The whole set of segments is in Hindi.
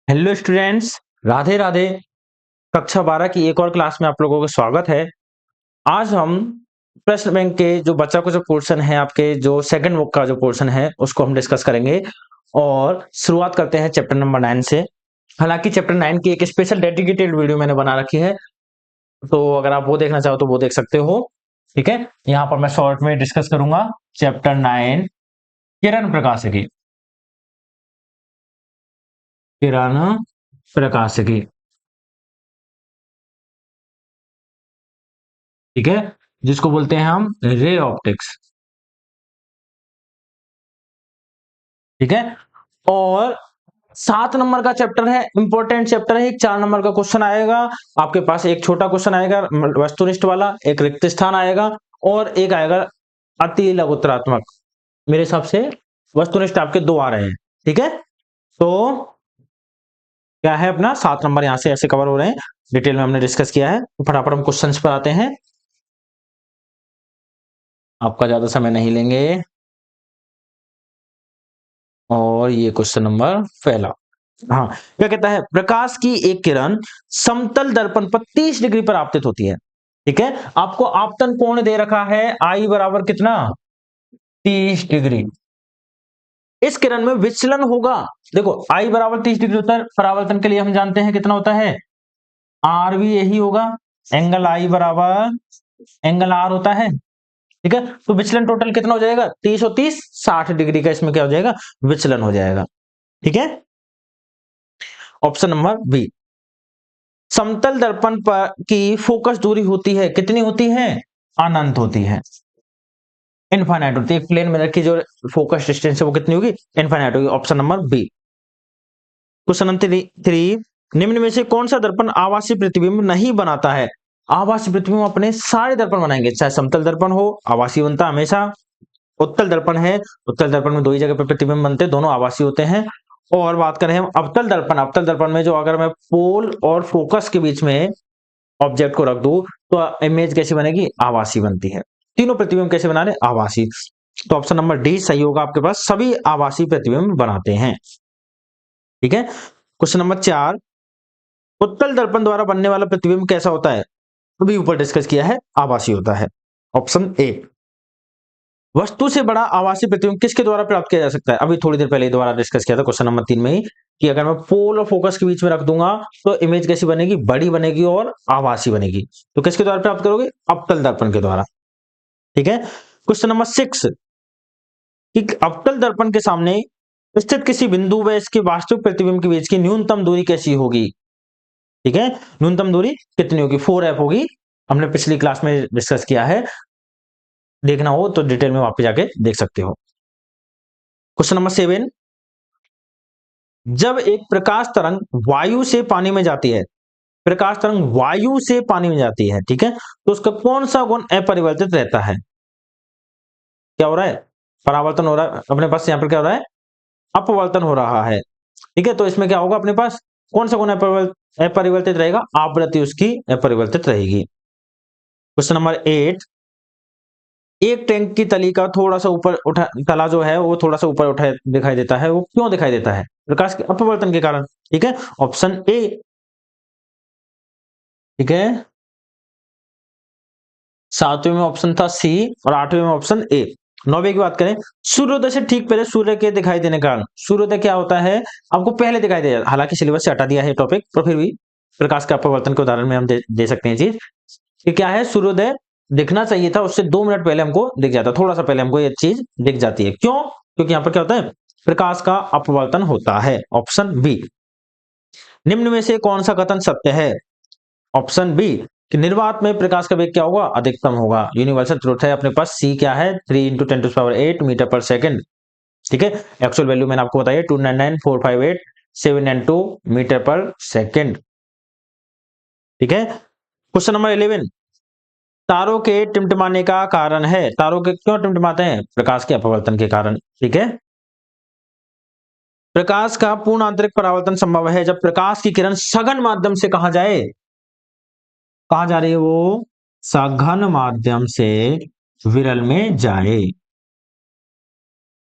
Hello students, Radhe Radhe. कक्षा 12 की एक और क्लास में आप लोगों का स्वागत है। आज हम प्रश्न बैंक के जो बच्चा कुछ पोर्शन है, आपके जो सेकंड बुक का जो पोर्शन है उसको हम डिस्कस करेंगे और शुरुआत करते हैं चैप्टर नंबर 9 से। हालांकि चैप्टर 9 की एक स्पेशल डेडिकेटेड वीडियो मैंने बना रखी है, तो अगर आप वो देखना चाहो तो वो देख सकते हो। ठीक है, यहाँ पर मैं शॉर्ट में डिस्कस करूंगा चैप्टर 9 किरण प्रकाशिकी। किरण प्रकाशिकी, ठीक है, जिसको बोलते हैं हम रे ऑप्टिक्स। ठीक है, और 7 नंबर का चैप्टर है, इंपॉर्टेंट चैप्टर है। 4 नंबर का क्वेश्चन आएगा आपके पास, एक छोटा क्वेश्चन आएगा वस्तुनिष्ठ वाला, एक रिक्त स्थान आएगा और एक आएगा अति लघुत्तरात्मक। मेरे हिसाब से वस्तुनिष्ठ आपके 2 आ रहे हैं। ठीक है, तो क्या है अपना 7 नंबर यहां से ऐसे कवर हो रहे हैं, डिटेल में हमने डिस्कस किया है। तो फटाफट हम क्वेश्चन पर आते हैं, आपका ज्यादा समय नहीं लेंगे। और ये क्वेश्चन नंबर पहला, हाँ, क्या कहता है, प्रकाश की एक किरण समतल दर्पण पर 30 डिग्री पर आपतित होती है। ठीक है, आपको आपतन कोण दे रखा है आई बराबर कितना, 30 डिग्री। इस किरण में विचलन होगा, देखो आई बराबर 30 डिग्री होता है, परावर्तन के लिए हम जानते हैं कितना होता है, आर भी यही होगा, एंगल आई बराबर एंगल आर होता है। ठीक है, तो विचलन टोटल कितना हो जाएगा, 30 और 30 60 डिग्री का इसमें क्या हो जाएगा, विचलन हो जाएगा। ठीक है, ऑप्शन नंबर बी। समतल दर्पण पर की फोकस दूरी होती है, कितनी होती है, अनंत होती है, इनफाइनाइट होती है। एक प्लेन मिरर की जो फोकस डिस्टेंस है वो कितनी होगी, इनफाइनाइट होगी। Option number B. Question number 3, निम्न में से कौन सा दर्पण आभासी प्रतिबिंब नहीं बनाता है। आभासी प्रतिबिंब अपने सारे दर्पण बनाएंगे, चाहे समतल दर्पण हो आभासी बनता हमेशा, उत्तल दर्पण है, उत्तल दर्पण में दो ही जगह पर प्रतिबिंब बनते हैं, दोनों आभासी होते हैं। और बात करें हम अवतल दर्पण, अवतल दर्पण में जो अगर मैं पोल और फोकस के बीच में ऑब्जेक्ट को रख दूं तो इमेज कैसी बनेगी, आभासी बनती है। तीनों प्रतिबिंब कैसे बना रहे, आभासी। तो ऑप्शन नंबर डी सही होगा आपके पास, सभी आभासी प्रतिबिंब बनाते हैं। ठीक है, क्वेश्चन नंबर 4, उत्तल दर्पण द्वारा बनने वाला प्रतिबिंब कैसा होता है, अभी ऊपर डिस्कस किया है, आभासी होता है। Option A. वस्तु से बड़ा आभासी प्रतिबिंब किसके द्वारा प्राप्त किया जा सकता है, अभी थोड़ी देर पहले द्वारा डिस्कस किया था क्वेश्चन नंबर 3 में ही, कि अगर मैं पोल और फोकस के बीच में रख दूंगा तो इमेज कैसी बनेगी, बड़ी बनेगी और आभासी बनेगी। तो किसके द्वारा प्राप्त करोगे, अवतल दर्पण के द्वारा। ठीक है, क्वेश्चन नंबर 6, कि अवतल दर्पण के सामने स्थित किसी बिंदु व इसके वास्तविक प्रतिबिंब के बीच की न्यूनतम दूरी कैसी होगी। ठीक है, न्यूनतम दूरी कितनी होगी, 4f होगी, हमने पिछली क्लास में डिस्कस किया है, देखना हो तो डिटेल में वापस जाके देख सकते हो। क्वेश्चन नंबर 7, जब एक प्रकाश तरंग वायु से पानी में जाती है, प्रकाश तरंग वायु से पानी में जाती है, ठीक है, तो उसका कौन सा गुण अपरिवर्तित रहता है। क्या हो रहा है, परावर्तन हो रहा है, अपने पास यहाँ पर क्या हो रहा है, अपवर्तन हो रहा है। ठीक है, तो इसमें क्या होगा, अपने पास कौन सा गुण अपरिवर्तित रहेगा, आवृत्ति उसकी अपरिवर्तित रहेगी। क्वेश्चन नंबर 8, एक टैंक की तली का थोड़ा सा ऊपर उठा, तला जो है वो थोड़ा सा ऊपर उठा दिखाई देता है, वो क्यों दिखाई देता है, प्रकाश के अपवर्तन के कारण। ठीक है, ऑप्शन ए। ठीक है, 7वें में ऑप्शन था सी और 8वें में ऑप्शन ए। 9वें की बात करें, सूर्योदय से ठीक पहले सूर्य के दिखाई देने का कारण, सूर्योदय क्या होता है, आपको पहले दिखाई देगा, हालांकि सिलेबस से हटा दिया है टॉपिक, तो फिर भी प्रकाश के अपवर्तन के उदाहरण में हम दे सकते हैं चीज कि क्या है, सूर्योदय दिखना चाहिए था उससे 2 मिनट पहले हमको दिख जाता, थोड़ा सा पहले हमको ये चीज दिख जाती है, क्यों, क्योंकि यहाँ पर क्या होता है, प्रकाश का अपवर्तन होता है। Option B. निम्न में से कौन सा कथन सत्य है, ऑप्शन बी, कि निर्वात में प्रकाश का वेग क्या होगा, अधिकतम होगा, यूनिवर्सल ट्रुथ है अपने पास। सी क्या है, 3 × 10⁸ मीटर पर सेकंड। ठीक है, एक्चुअल वैल्यू मैंने आपको बताया 299,458,792 मीटर पर सेकंड। ठीक है, क्वेश्चन नंबर 11, तारों के टिमटिमाने का कारण है, तारों के क्यों टिमटिमाते हैं, प्रकाश के अपवर्तन के कारण। ठीक है, प्रकाश का पूर्ण आंतरिक परावर्तन संभव है जब प्रकाश की किरण सघन माध्यम से कहा जाए, कहा जा रही है वो, सघन माध्यम से विरल में जाए।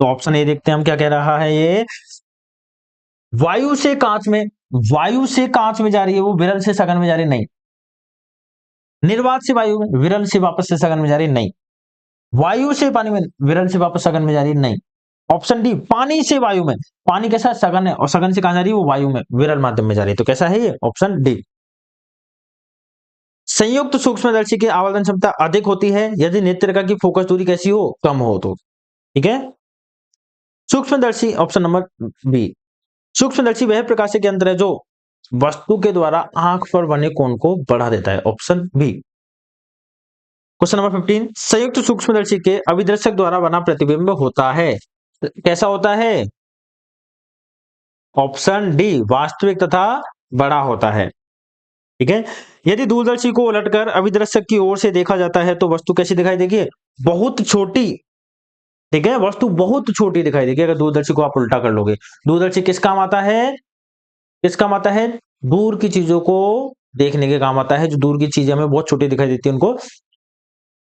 तो ऑप्शन ए देखते हैं हम क्या कह रहा है, ये वायु से कांच में, वायु से कांच में जा रही है, वो विरल से सघन में जा रही है, नहीं। निर्वात से वायु में, विरल से वापस से सघन में जा रही है, नहीं। वायु से पानी में, विरल से वापस सघन में जा रही है, नहीं। ऑप्शन डी, पानी से वायु में, पानी कैसा सघन है और सघन से कहां जा रही है, वो वायु में, विरल माध्यम में जा रही है, तो कैसा है ये, ऑप्शन डी। संयुक्त सूक्ष्मदर्शी की आवर्धन क्षमता अधिक होती है यदि नेत्रिका की फोकस दूरी कैसी हो, कम हो तो। ठीक है, सूक्ष्मदर्शी, ऑप्शन नंबर बी। सूक्ष्मदर्शी वह प्रकाश के यंत्र है जो वस्तु के द्वारा आंख पर बने कोण को बढ़ा देता है, ऑप्शन बी। क्वेश्चन नंबर 15, संयुक्त सूक्ष्मदर्शी के अभिदर्शक द्वारा बना प्रतिबिंब होता है, कैसा होता है, ऑप्शन डी, वास्तविक तथा बड़ा होता है। ठीक है, यदि दूरदर्शी को उलटकर अभिदर्शक की ओर से देखा जाता है तो वस्तु कैसी दिखाई देगी, बहुत छोटी। ठीक है, वस्तु बहुत छोटी दिखाई देगी अगर दूरदर्शी को आप उल्टा कर लोगे। दूरदर्शी किस काम आता है, किस काम आता है, दूर की चीजों को देखने के काम आता है। जो दूर की चीजें हमें बहुत छोटी दिखाई देती है उनको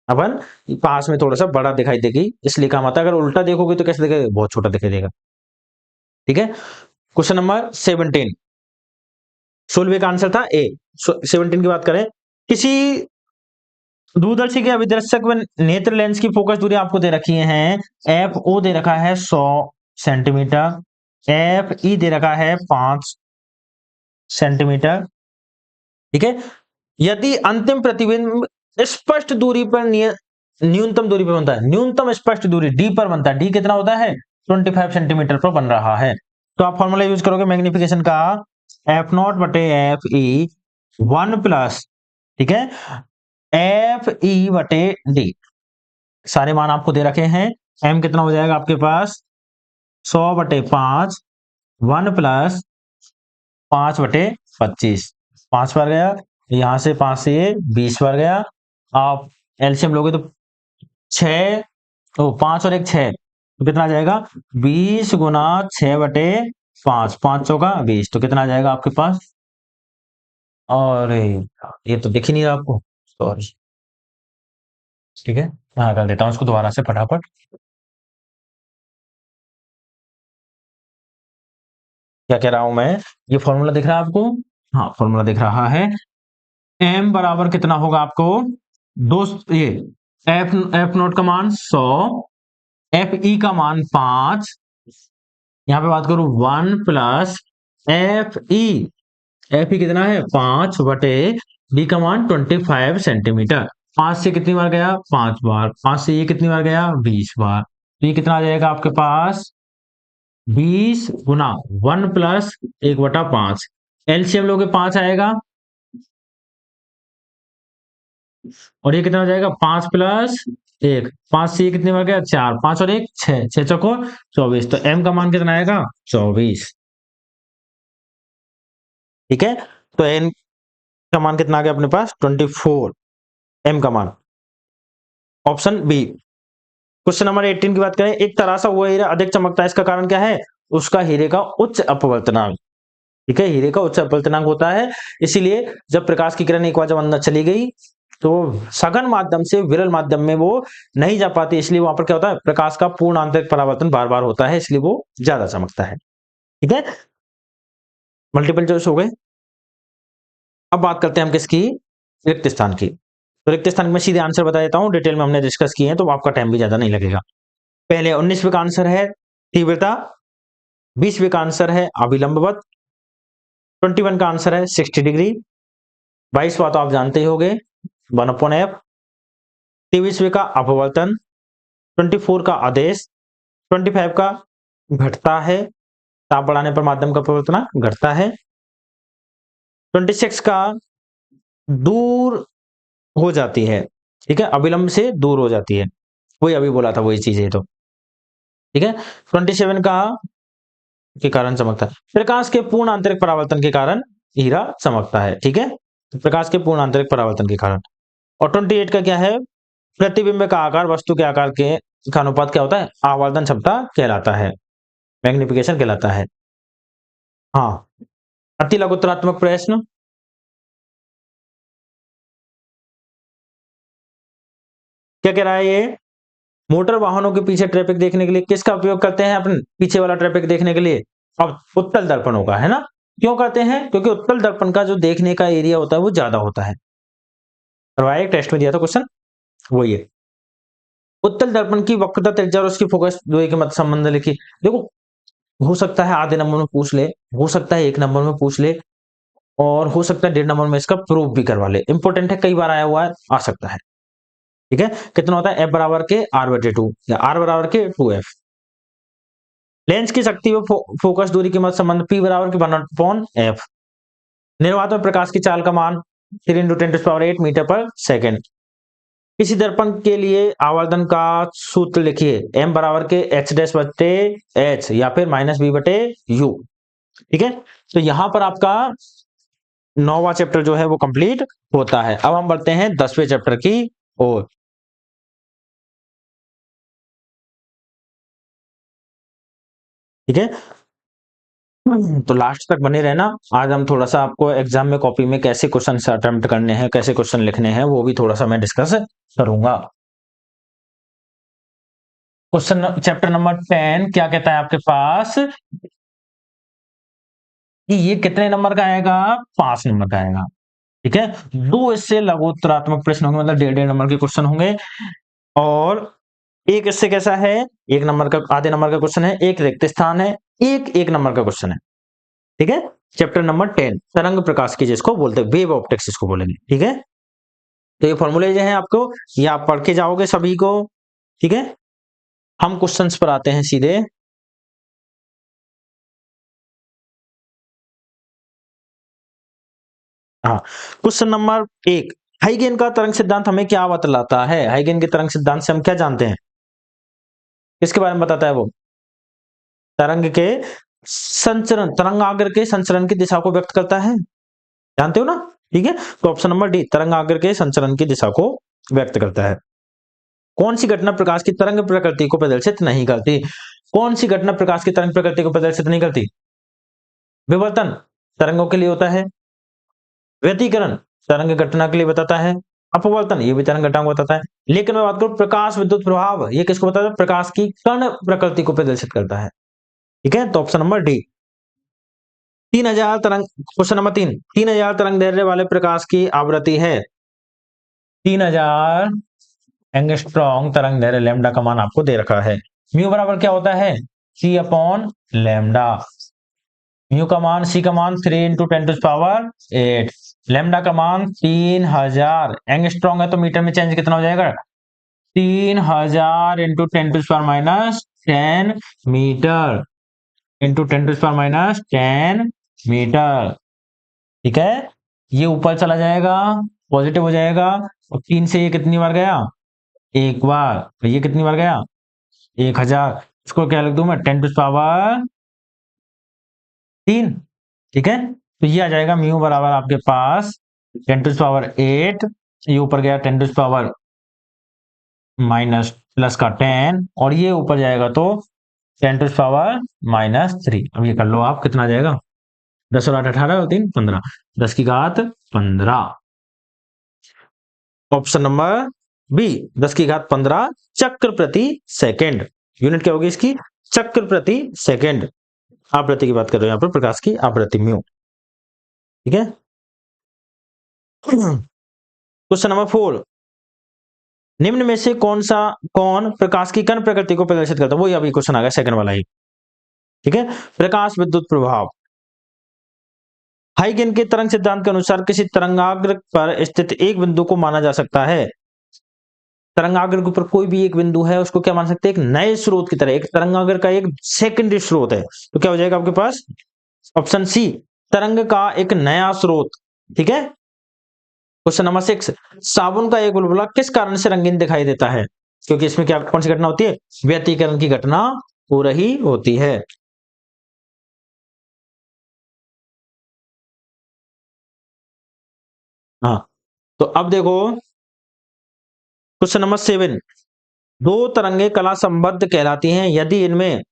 अपन पास में थोड़ा सा बड़ा दिखाई देगी, इसलिए काम आता है। अगर उल्टा देखोगे तो कैसे दिखेगा, बहुत छोटा दिखाई देगा। ठीक है, क्वेश्चन नंबर 17, 16 का आंसर था ए। 17 की बात करें, किसी दूरदर्शी के अभिदर्शक व नेत्र लेंस की फोकस दूरी आपको दे रखी है, एफ ओ दे रखा है 100 सेंटीमीटर, एफ ई दे रखा है 5 सेंटीमीटर। ठीक है, यदि अंतिम प्रतिबिंब स्पष्ट दूरी पर न्यूनतम दूरी पर बनता है, न्यूनतम स्पष्ट दूरी डी पर बनता है, डी कितना होता है, 25 सेंटीमीटर पर बन रहा है, तो आप फॉर्मूला यूज करोगे मैग्निफिकेशन का, एफ नॉट बटे एफ ई 1 प्लस, ठीक है, एफ ई बटे डी। सारे मान आपको दे रखे हैं। एम कितना हो जाएगा आपके पास 100 बटे 5, 1 प्लस 5 बटे 25, 5 बार गया, यहां से 5 से ये 20 बार गया। आप एलसीएम लोगे तो 6, तो 5 और 1 6, तो कितना आ जाएगा 20 गुना 6 बटे 5, 5 चौका 20, तो कितना आ जाएगा आपके पास, और ये तो दिख ही नहीं रहा आपको, सॉरी। ठीक है, हाँ कर देता हूँ इसको दोबारा से फटाफट। क्या कह रहा हूं मैं, ये फॉर्मूला दिख रहा है आपको, हाँ फॉर्मूला दिख रहा है। एम बराबर कितना होगा आपको, दो, ये एफ एफ नोट का मान 100, एफ ई का मान 5, यहां पे बात करूं 1 प्लस एफ ई कितना है 5 बटे डी का मान 25 सेंटीमीटर। 5 से कितनी बार गया 5 बार, 5 से ये कितनी बार गया 20 बार, तो ये कितना आ जाएगा आपके पास 20 गुना 1 प्लस 1/5, एलसीएम लोगे 5 आएगा, और ये कितना हो जाएगा 5 प्लस 1, 5 से ये कितनी बार गया 4, 5 और 1 6, 6 चौको 24, तो एम का मान कितना आएगा 24। ठीक है, तो एन का मान कितना आ गया अपने पास 24, एम का मान, ऑप्शन बी। क्वेश्चन नंबर 18 की बात करें, एक तरासा हुआ हीरा अधिक चमकता है, इसका कारण क्या है, उसका हीरे का उच्च अपवर्तनांक। ठीक है, हीरे का उच्च अपवर्तनांक होता है, इसीलिए जब प्रकाश की किरण एक बार जब अंदर चली गई तो सघन माध्यम से विरल माध्यम में वो नहीं जा पाती, इसलिए वहां पर क्या होता है, प्रकाश का पूर्ण आंतरिक परावर्तन बार बार होता है, इसलिए वो ज्यादा चमकता है। ठीक है, मल्टीपल चॉइस हो गए। अब बात करते हैं हम किसकी, रिक्त स्थान की। तो रिक्त स्थान में सीधे आंसर बता देता हूं, डिटेल में हमने डिस्कस किए हैं तो आपका टाइम भी ज्यादा नहीं लगेगा। पहले 19वें का आंसर है तीव्रता, 20वें का आंसर है अभिलंबवत, 21 का आंसर है 60 डिग्री, 22वां तो आप जानते ही होंगे 1/f, 23वें का अपवर्तन, 24 का आदेश, 25 का घटता है, ताप बढ़ाने पर माध्यम का अपवर्तनांक घटता है, 26 का दूर हो जाती है, ठीक है, अविलंब से दूर हो जाती है, वही अभी बोला था वही चीज है, तो ठीक है। 27 का के कारण चमकता है, प्रकाश के पूर्ण आंतरिक परावर्तन के कारण हीरा चमकता है। ठीक है, तो प्रकाश के पूर्ण आंतरिक परावर्तन के कारण। और 28 का क्या है, प्रतिबिंब का आकार वस्तु के आकार के का अनुपात क्या होता है, आवर्धन क्षमता कहलाता है, मैग्निफिकेशन कहलाता है। हाँ, अति लघुत्तरात्मक प्रश्न, क्या कह रहा है ये, मोटर वाहनों के पीछे ट्रैफिक देखने के लिए किसका उपयोग करते हैं अपन, पीछे वाला ट्रैफिक देखने के लिए, अब उत्तल दर्पणों का, है ना। क्यों करते हैं? क्योंकि उत्तल दर्पण का जो देखने का एरिया होता है वो ज्यादा होता है। करवाया एक टेस्ट में दिया था क्वेश्चन, वही है। उत्तल दर्पण की वक्रता त्रिज्या और उसकी फोकस दूरी के मध्य संबंध लिखिए। देखो, हो सकता है आधे नंबर में पूछ ले, हो सकता है 1 नंबर में पूछ ले, और हो सकता है 1.5 नंबर में इसका प्रूफ भी करवा ले। इंपॉर्टेंट है, कई बार आया हुआ है, आ सकता है। ठीक है, कितना होता है? एफ बराबर के r/2 या r बराबर के 2f। लेंस की शक्ति व फोकस दूरी के मध्य संबंध p बराबर के 1/f। निर्वात में प्रकाश की चाल का मान 3 × 10⁸ मीटर पर सेकेंड। किसी दर्पण के लिए आवर्धन का सूत्र लिखिए। m बराबर के h'/h या फिर -b/u। ठीक है, तो यहां पर आपका 9वां चैप्टर जो है वो कंप्लीट होता है। अब हम बढ़ते हैं 10वें चैप्टर की ओर। ठीक है, तो लास्ट तक बने रहना। आज हम थोड़ा सा आपको एग्जाम में कॉपी में कैसे क्वेश्चन अटेम्प्ट करने हैं, कैसे क्वेश्चन लिखने हैं, वो भी थोड़ा सा मैं डिस्कस करूंगा। क्वेश्चन चैप्टर नंबर 10 क्या कहता है आपके पास कि ये कितने नंबर का आएगा? 5 नंबर का आएगा। ठीक है, 2 इससे लघुत्तरात्मक प्रश्न होंगे, मतलब 1.5 नंबर के क्वेश्चन होंगे, और एक इससे कैसा है, 1 नंबर का आधे नंबर का क्वेश्चन है, एक रिक्त स्थान है, एक 1 नंबर का क्वेश्चन है। ठीक है, चैप्टर नंबर 10 तरंग प्रकाश की, जिसको बोलते हैं वेव ऑप्टिक्स इसको बोलेंगे। ठीक है, तो ये फॉर्मूले जो है आपको, ये आप पढ़ के जाओगे सभी को। ठीक है, हम क्वेश्चंस पर आते हैं सीधे। हाँ, क्वेश्चन नंबर 1, हाइगेन का तरंग सिद्धांत हमें क्या बतलाता है? हाइगेन के तरंग सिद्धांत से हम क्या जानते हैं, किसके बारे में बताता है वो? तरंग के संचरण, तरंगाग्र के संचरण की दिशा को व्यक्त करता है, जानते हो ना? ठीक है, तो ऑप्शन नंबर डी, तरंगाग्र के संचरण की दिशा को व्यक्त करता है। कौन सी घटना प्रकाश की तरंग प्रकृति को प्रदर्शित नहीं करती? कौन सी घटना प्रकाश की तरंग प्रकृति को प्रदर्शित नहीं करती? विवर्तन तरंगों के लिए होता है, व्यतिकरण तरंग घटना के लिए बताता है, अपवर्तन ये भी तरंग घटना को बताता है। लेकिन मैं बात करूं प्रकाश विद्युत प्रभाव, ये किसको बताता है? प्रकाश की कण प्रकृति को प्रदर्शित करता है। ठीक है, तो ऑप्शन नंबर डी। 3000 तरंग, क्वेश्चन नंबर 3, 3000 तरंग दैर्ध्य वाले प्रकाश की आवृत्ति है 3000 एंगस्ट्रॉम तरंग दैर्ध्य, लैम्डा का मान आपको दे रखा है। म्यू बराबर क्या होता है? c/लैम्डा। म्यू का मान, सी का मान 3 × 10⁸ लैम्डा का मान 3000 एंगस्ट्रॉम है, तो मीटर में चेंज कितना हो जाएगा? 3000 × 10⁻10 मीटर, इंटू 10⁻10 मीटर। ठीक है, ये ऊपर चला जाएगा, पॉजिटिव हो जाएगा, और 3 से ये कितनी बार गया? एक बार। तो ये कितनी बार गया? 1000। इसको क्या लिख दूं मैं? 10⁻3। ठीक है, तो ये आ जाएगा म्यू बराबर आपके पास 10⁸8, ये ऊपर गया 10⁻- प्लस का 10, और ये ऊपर जाएगा तो 10⁻−3। अब ये कर लो आप, कितना आ जाएगा? 10 और 8 18 और 3 15, 10 की घात 15। ऑप्शन नंबर बी, 10 की घात 15 चक्र प्रति सेकंड। यूनिट क्या होगी इसकी? चक्र प्रति सेकंड। आवृत्ति की बात कर रहे हो यहाँ पर, प्रकाश की आवृत्ति म्यू। ठीक है, क्वेश्चन नंबर 4, निम्न में से कौन प्रकाश की कण प्रकृति को प्रदर्शित करता है? वही अभी क्वेश्चन आ गया, सेकंड वाला ही। ठीक है, प्रकाश विद्युत प्रभाव। हाइगेन के तरंग सिद्धांत के अनुसार किसी तरंगाग्र पर स्थित एक बिंदु को माना जा सकता है। तरंगाग्र के ऊपर कोई भी एक बिंदु है, उसको क्या मान सकते हैं? एक नए स्रोत की तरह। एक तरंगाग्र का एक सेकेंडरी स्रोत है, तो क्या हो जाएगा आपके पास? ऑप्शन सी, तरंग का एक नया स्रोत। ठीक है, क्वेश्चन नंबर 6, साबुन का एक बुलबुला किस कारण से रंगीन दिखाई देता है? क्योंकि इसमें क्या, कौन सी घटना होती है? व्यतिकरण की घटना हो रही होती है। हाँ, तो अब देखो क्वेश्चन नंबर 7, दो तरंगे कला संबद्ध कहलाती हैं यदि इनमें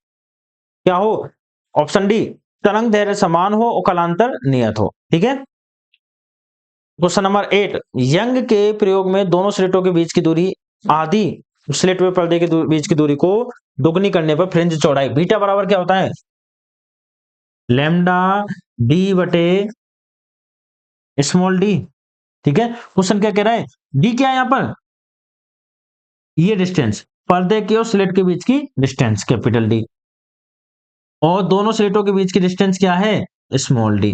क्या हो? ऑप्शन डी, तरंग दैर्ध्य समान हो और कलांतर नियत हो। ठीक है, क्वेश्चन नंबर 8, यंग के प्रयोग में दोनों स्लिटों के बीच की दूरी आधी स्लिट व पर्दे के बीच की दूरी को दोगुनी करने पर फ्रिंज चौड़ाई बीटा बराबर क्या होता है? लैम्डा डी बटे स्मॉल डी। ठीक है, क्वेश्चन क्या कह रहा है, डी क्या है यहां पर, ये डिस्टेंस, पर्दे के और स्लिट के बीच की डिस्टेंस कैपिटल डी, और दोनों स्लिटों के बीच की डिस्टेंस क्या है, स्मॉल डी।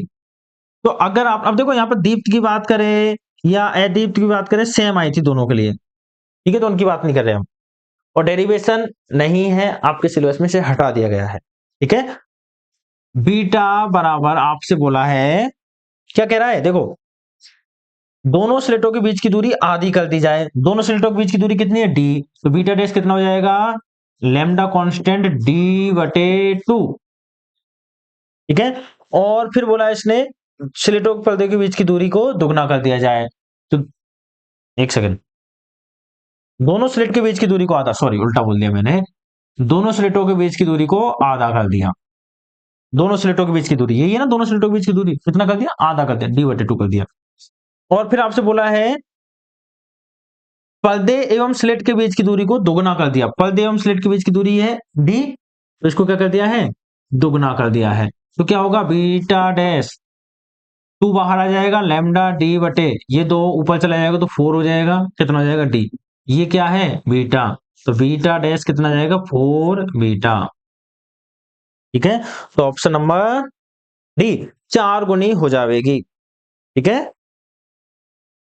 तो अगर आप अब देखो यहां पर दीप्त की बात करें या अदीप्त की बात करें, सेम आई थी दोनों के लिए। ठीक है, तो उनकी बात नहीं कर रहे हम, और डेरिवेशन नहीं है, आपके सिलेबस में से हटा दिया गया है। ठीक है, बीटा बराबर आपसे बोला है, क्या कह रहा है, देखो दोनों स्लेटों के बीच की दूरी आधी कर दी जाए, दोनों स्लेटों के बीच की दूरी कितनी है, डी, तो बीटा डैश कितना हो जाएगा, लैम्डा कांस्टेंट डी बटे 2। ठीक है, और फिर बोला इसने स्लेटों के पर्दे के बीच की दूरी को दुगना कर दिया जाए, तो एक सेकंड, दोनों स्लेट के बीच की दूरी को आधा, सॉरी उल्टा बोल दिया मैंने, दोनों स्लेटों के बीच की दूरी को आधा कर दिया, दोनों स्लेटों के बीच की दूरी यही है ना, दोनों स्लेटों के बीच की दूरी कितना कर दिया, आधा कर दिया, डी बटे 2 कर दिया। और फिर आपसे बोला है पर्दे एवं स्लेट के बीच की दूरी को दुगना कर दिया, पर्दे एवं स्लेट के बीच की दूरी है डी, तो इसको क्या कर दिया है, दुगना कर दिया है, तो क्या होगा, बीटा डैश 2 बाहर आ जाएगा, लैम्डा डी बटे ये 2 ऊपर चला जाएगा तो 4 हो जाएगा, कितना हो जाएगा, डी, ये क्या है, बीटा, तो बीटा डैश कितना जाएगा, 4 बीटा। ठीक है, तो ऑप्शन नंबर डी 4 गुनी हो जाएगी। ठीक है,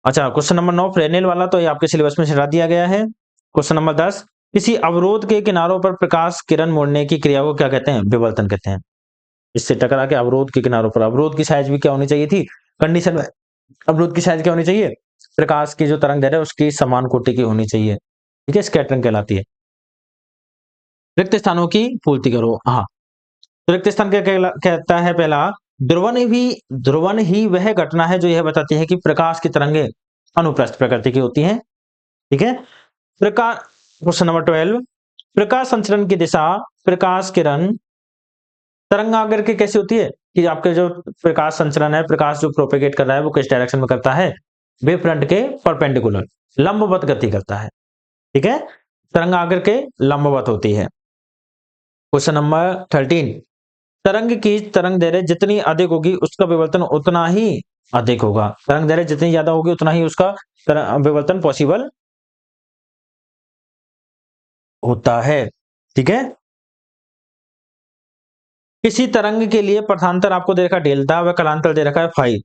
अच्छा क्वेश्चन नंबर 9 फ्रेनेल वाला तो ये आपके सिलेबस में हटा दिया गया है। क्वेश्चन नंबर 10, किसी अवरोध के किनारों पर प्रकाश किरण मोड़ने की क्रिया को क्या कहते हैं, विवर्तन कहते हैं। इससे टकरा के अवरोध के किनारों पर, अवरोध की साइज भी क्या होनी चाहिए थी, कंडीशन में अवरोध की साइज क्या होनी चाहिए, प्रकाश की जो तरंग दैर्ध्य है उसकी समान कोटि की होनी चाहिए। ठीक है, स्कैटरिंग कहलाती है। रिक्त स्थानों की पूर्ति करो, हाँ, तो रिक्त स्थान क्या कहता है, पहला ध्रुवन ही वह घटना है जो यह बताती है कि प्रकाश की तरंगे अनुप्रस्थ प्रकृति की होती हैं। ठीक है, प्रकाश, क्वेश्चन नंबर 12, प्रकाश संचरण की दिशा, प्रकाश किरण तरंगाग्र की कैसी होती है, कि आपके जो प्रकाश संचरण है, प्रकाश जो प्रोपेगेट कर रहा है वो किस डायरेक्शन में करता है, वेव फ्रंट के परपेंडिकुलर, लंबवत गति करता है। ठीक है, तरंगाग्र के लंबवत होती है। क्वेश्चन नंबर 13, तरंग की तरंग दैर्ध्य जितनी अधिक होगी उसका विवर्तन उतना ही अधिक होगा, तरंग दैर्ध्य जितनी ज्यादा होगी उतना ही उसका विवर्तन पॉसिबल होता है। ठीक है, किसी तरंग के लिए पथांतर आपको दे रखा है डेल्टा व कलांतर दे रखा है फाई,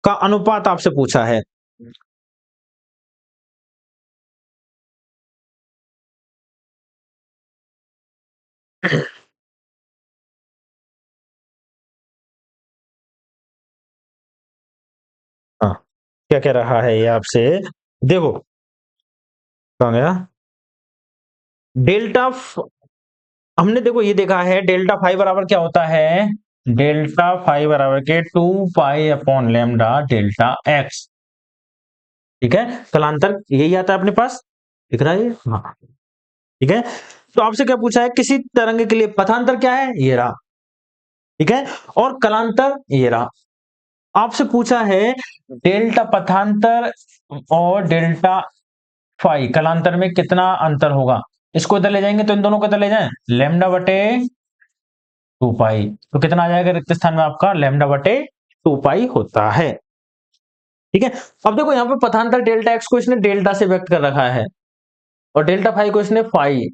का अनुपात आपसे पूछा है। हाँ, क्या कह रहा है ये आपसे, देखो कहाँ गया, डेल्टा हमने देखो ये देखा है डेल्टा फाई बराबर क्या होता है, डेल्टा फाई बराबर के 2 pi upon lambda delta x. ठीक है, कलांतर यही आता है अपने पास, दिख रहा है ये, हाँ। ठीक है, तो आपसे क्या पूछा है, किसी तरंग के लिए पथांतर क्या है, ये रहा। ठीक है, और कलांतर ये रहा। आपसे पूछा है डेल्टा पथांतर और डेल्टा फाई कलांतर में कितना अंतर होगा, इसको इधर ले जाएंगे तो इन दोनों को इधर ले जाएं, लैम्डा बटे 2 पाई, तो कितना आ जाएगा रिक्त स्थान में आपका, लैम्डा बटे 2 पाई होता है। ठीक है, अब देखो यहाँ पे पथांतर डेल्टा एक्स को इसने डेल्टा से व्यक्त कर रखा है, और डेल्टा फाई को इसने फाई।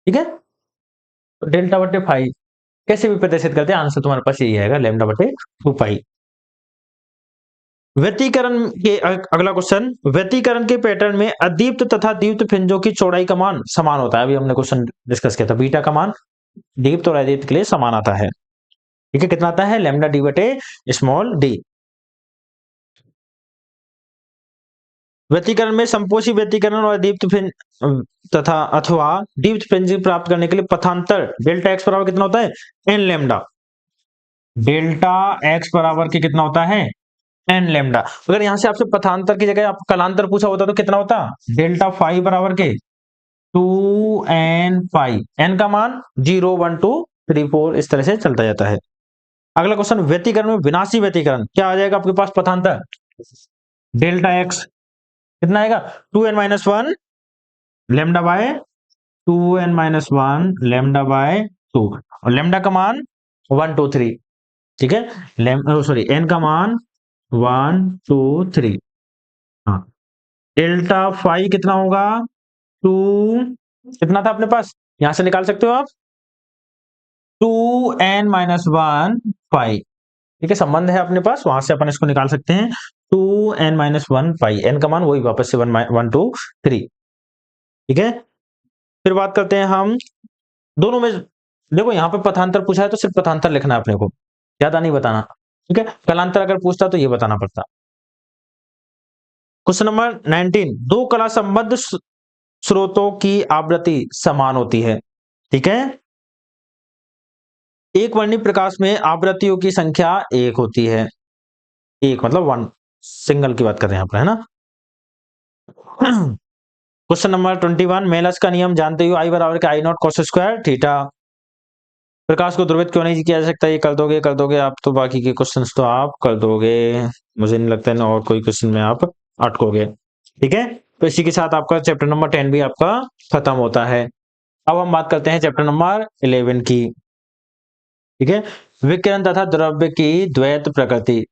ठीक है, तो डेल्टा बटे फाई कैसे भी प्रदर्शित करते हैं, आंसर तुम्हारे पास यही आएगा, लैम्डा बटे 2 पाई। व्यतिकरण के अगला क्वेश्चन, व्यतिकरण के पैटर्न में अदीप्त तथा दीप्त फ्रिंजों की चौड़ाई का मान समान होता है, अभी हमने क्वेश्चन डिस्कस किया था, बीटा का मान दीप्त और अदीप्त के लिए समान आता है। ठीक है, कितना आता है, लैम्डा डी बटे स्मॉल डी। व्यतिकरण में संपोषी व्यतिकरण और दीप्त फ्रिंज तथा अथवा दीप्त फ्रिंज प्राप्त करने के लिए पथांतर डेल्टा एक्स बराबर कितना होता है, एन लैम्डा, डेल्टा एक्स बराबर के कितना होता है, एन लैम्डा। अगर यहां से आपसे पथांतर की जगह आप कलांतर पूछा होता तो कितना होता, डेल्टा फाई बराबर के 2n पाई, एन का मान 0 1 2 3 4 इस तरह से चलता जाता है। अगला क्वेश्चन, व्यतिकरण में विनाशी व्यतिकरण क्या आ जाएगा आपके पास, पथांतर डेल्टा एक्स कितना आएगा, 2n-1 lambda by 2n-1 lambda by 2। और लेमडा का मान 1 2 3, ठीक है। सॉरी, एन का मान 1 2 3। हाँ, डेल्टा फाई कितना होगा, 2, कितना था अपने पास, यहां से निकाल सकते हो आप, 2n-1 पाई, ठीक है, संबंध है अपने पास, वहां से अपन इसको निकाल सकते हैं। 2n-1 पाई, एन का मान वही वापस से 1 2 3, ठीक है। फिर बात करते हैं हम दोनों में, देखो यहाँ पे पथांतर पूछा है तो सिर्फ पथांतर लिखना है अपने को, ज्यादा नहीं बताना, ठीक है। कलांतर अगर पूछता तो ये बताना पड़ता। क्वेश्चन नंबर 19, दो कला संबद्ध स्रोतों की आवृत्ति समान होती है, ठीक है। एक वर्णीय प्रकाश में आवृत्तियों की संख्या एक होती है, एक मतलब वन, सिंगल की बात कर रहे हैं यहाँ पर, है ना। क्वेश्चन नंबर 21, मेलस का नियम जानते हो, आई बराबर के आई नॉट कॉस स्क्वायर थीटा। प्रकाश को ध्रुवित क्यों नहीं किया जा सकता, ये कर दोगे आप तो, बाकी के क्वेश्चंस तो आप कर दोगे, मुझे नहीं लगता है ना और कोई क्वेश्चन में आप अटकोगे, ठीक है। तो इसी के साथ आपका चैप्टर नंबर 10 भी आपका खत्म होता है। अब हम बात करते हैं चैप्टर नंबर 11 की, ठीक है। विकिरण तथा द्रव्य की द्वैत प्रकृति,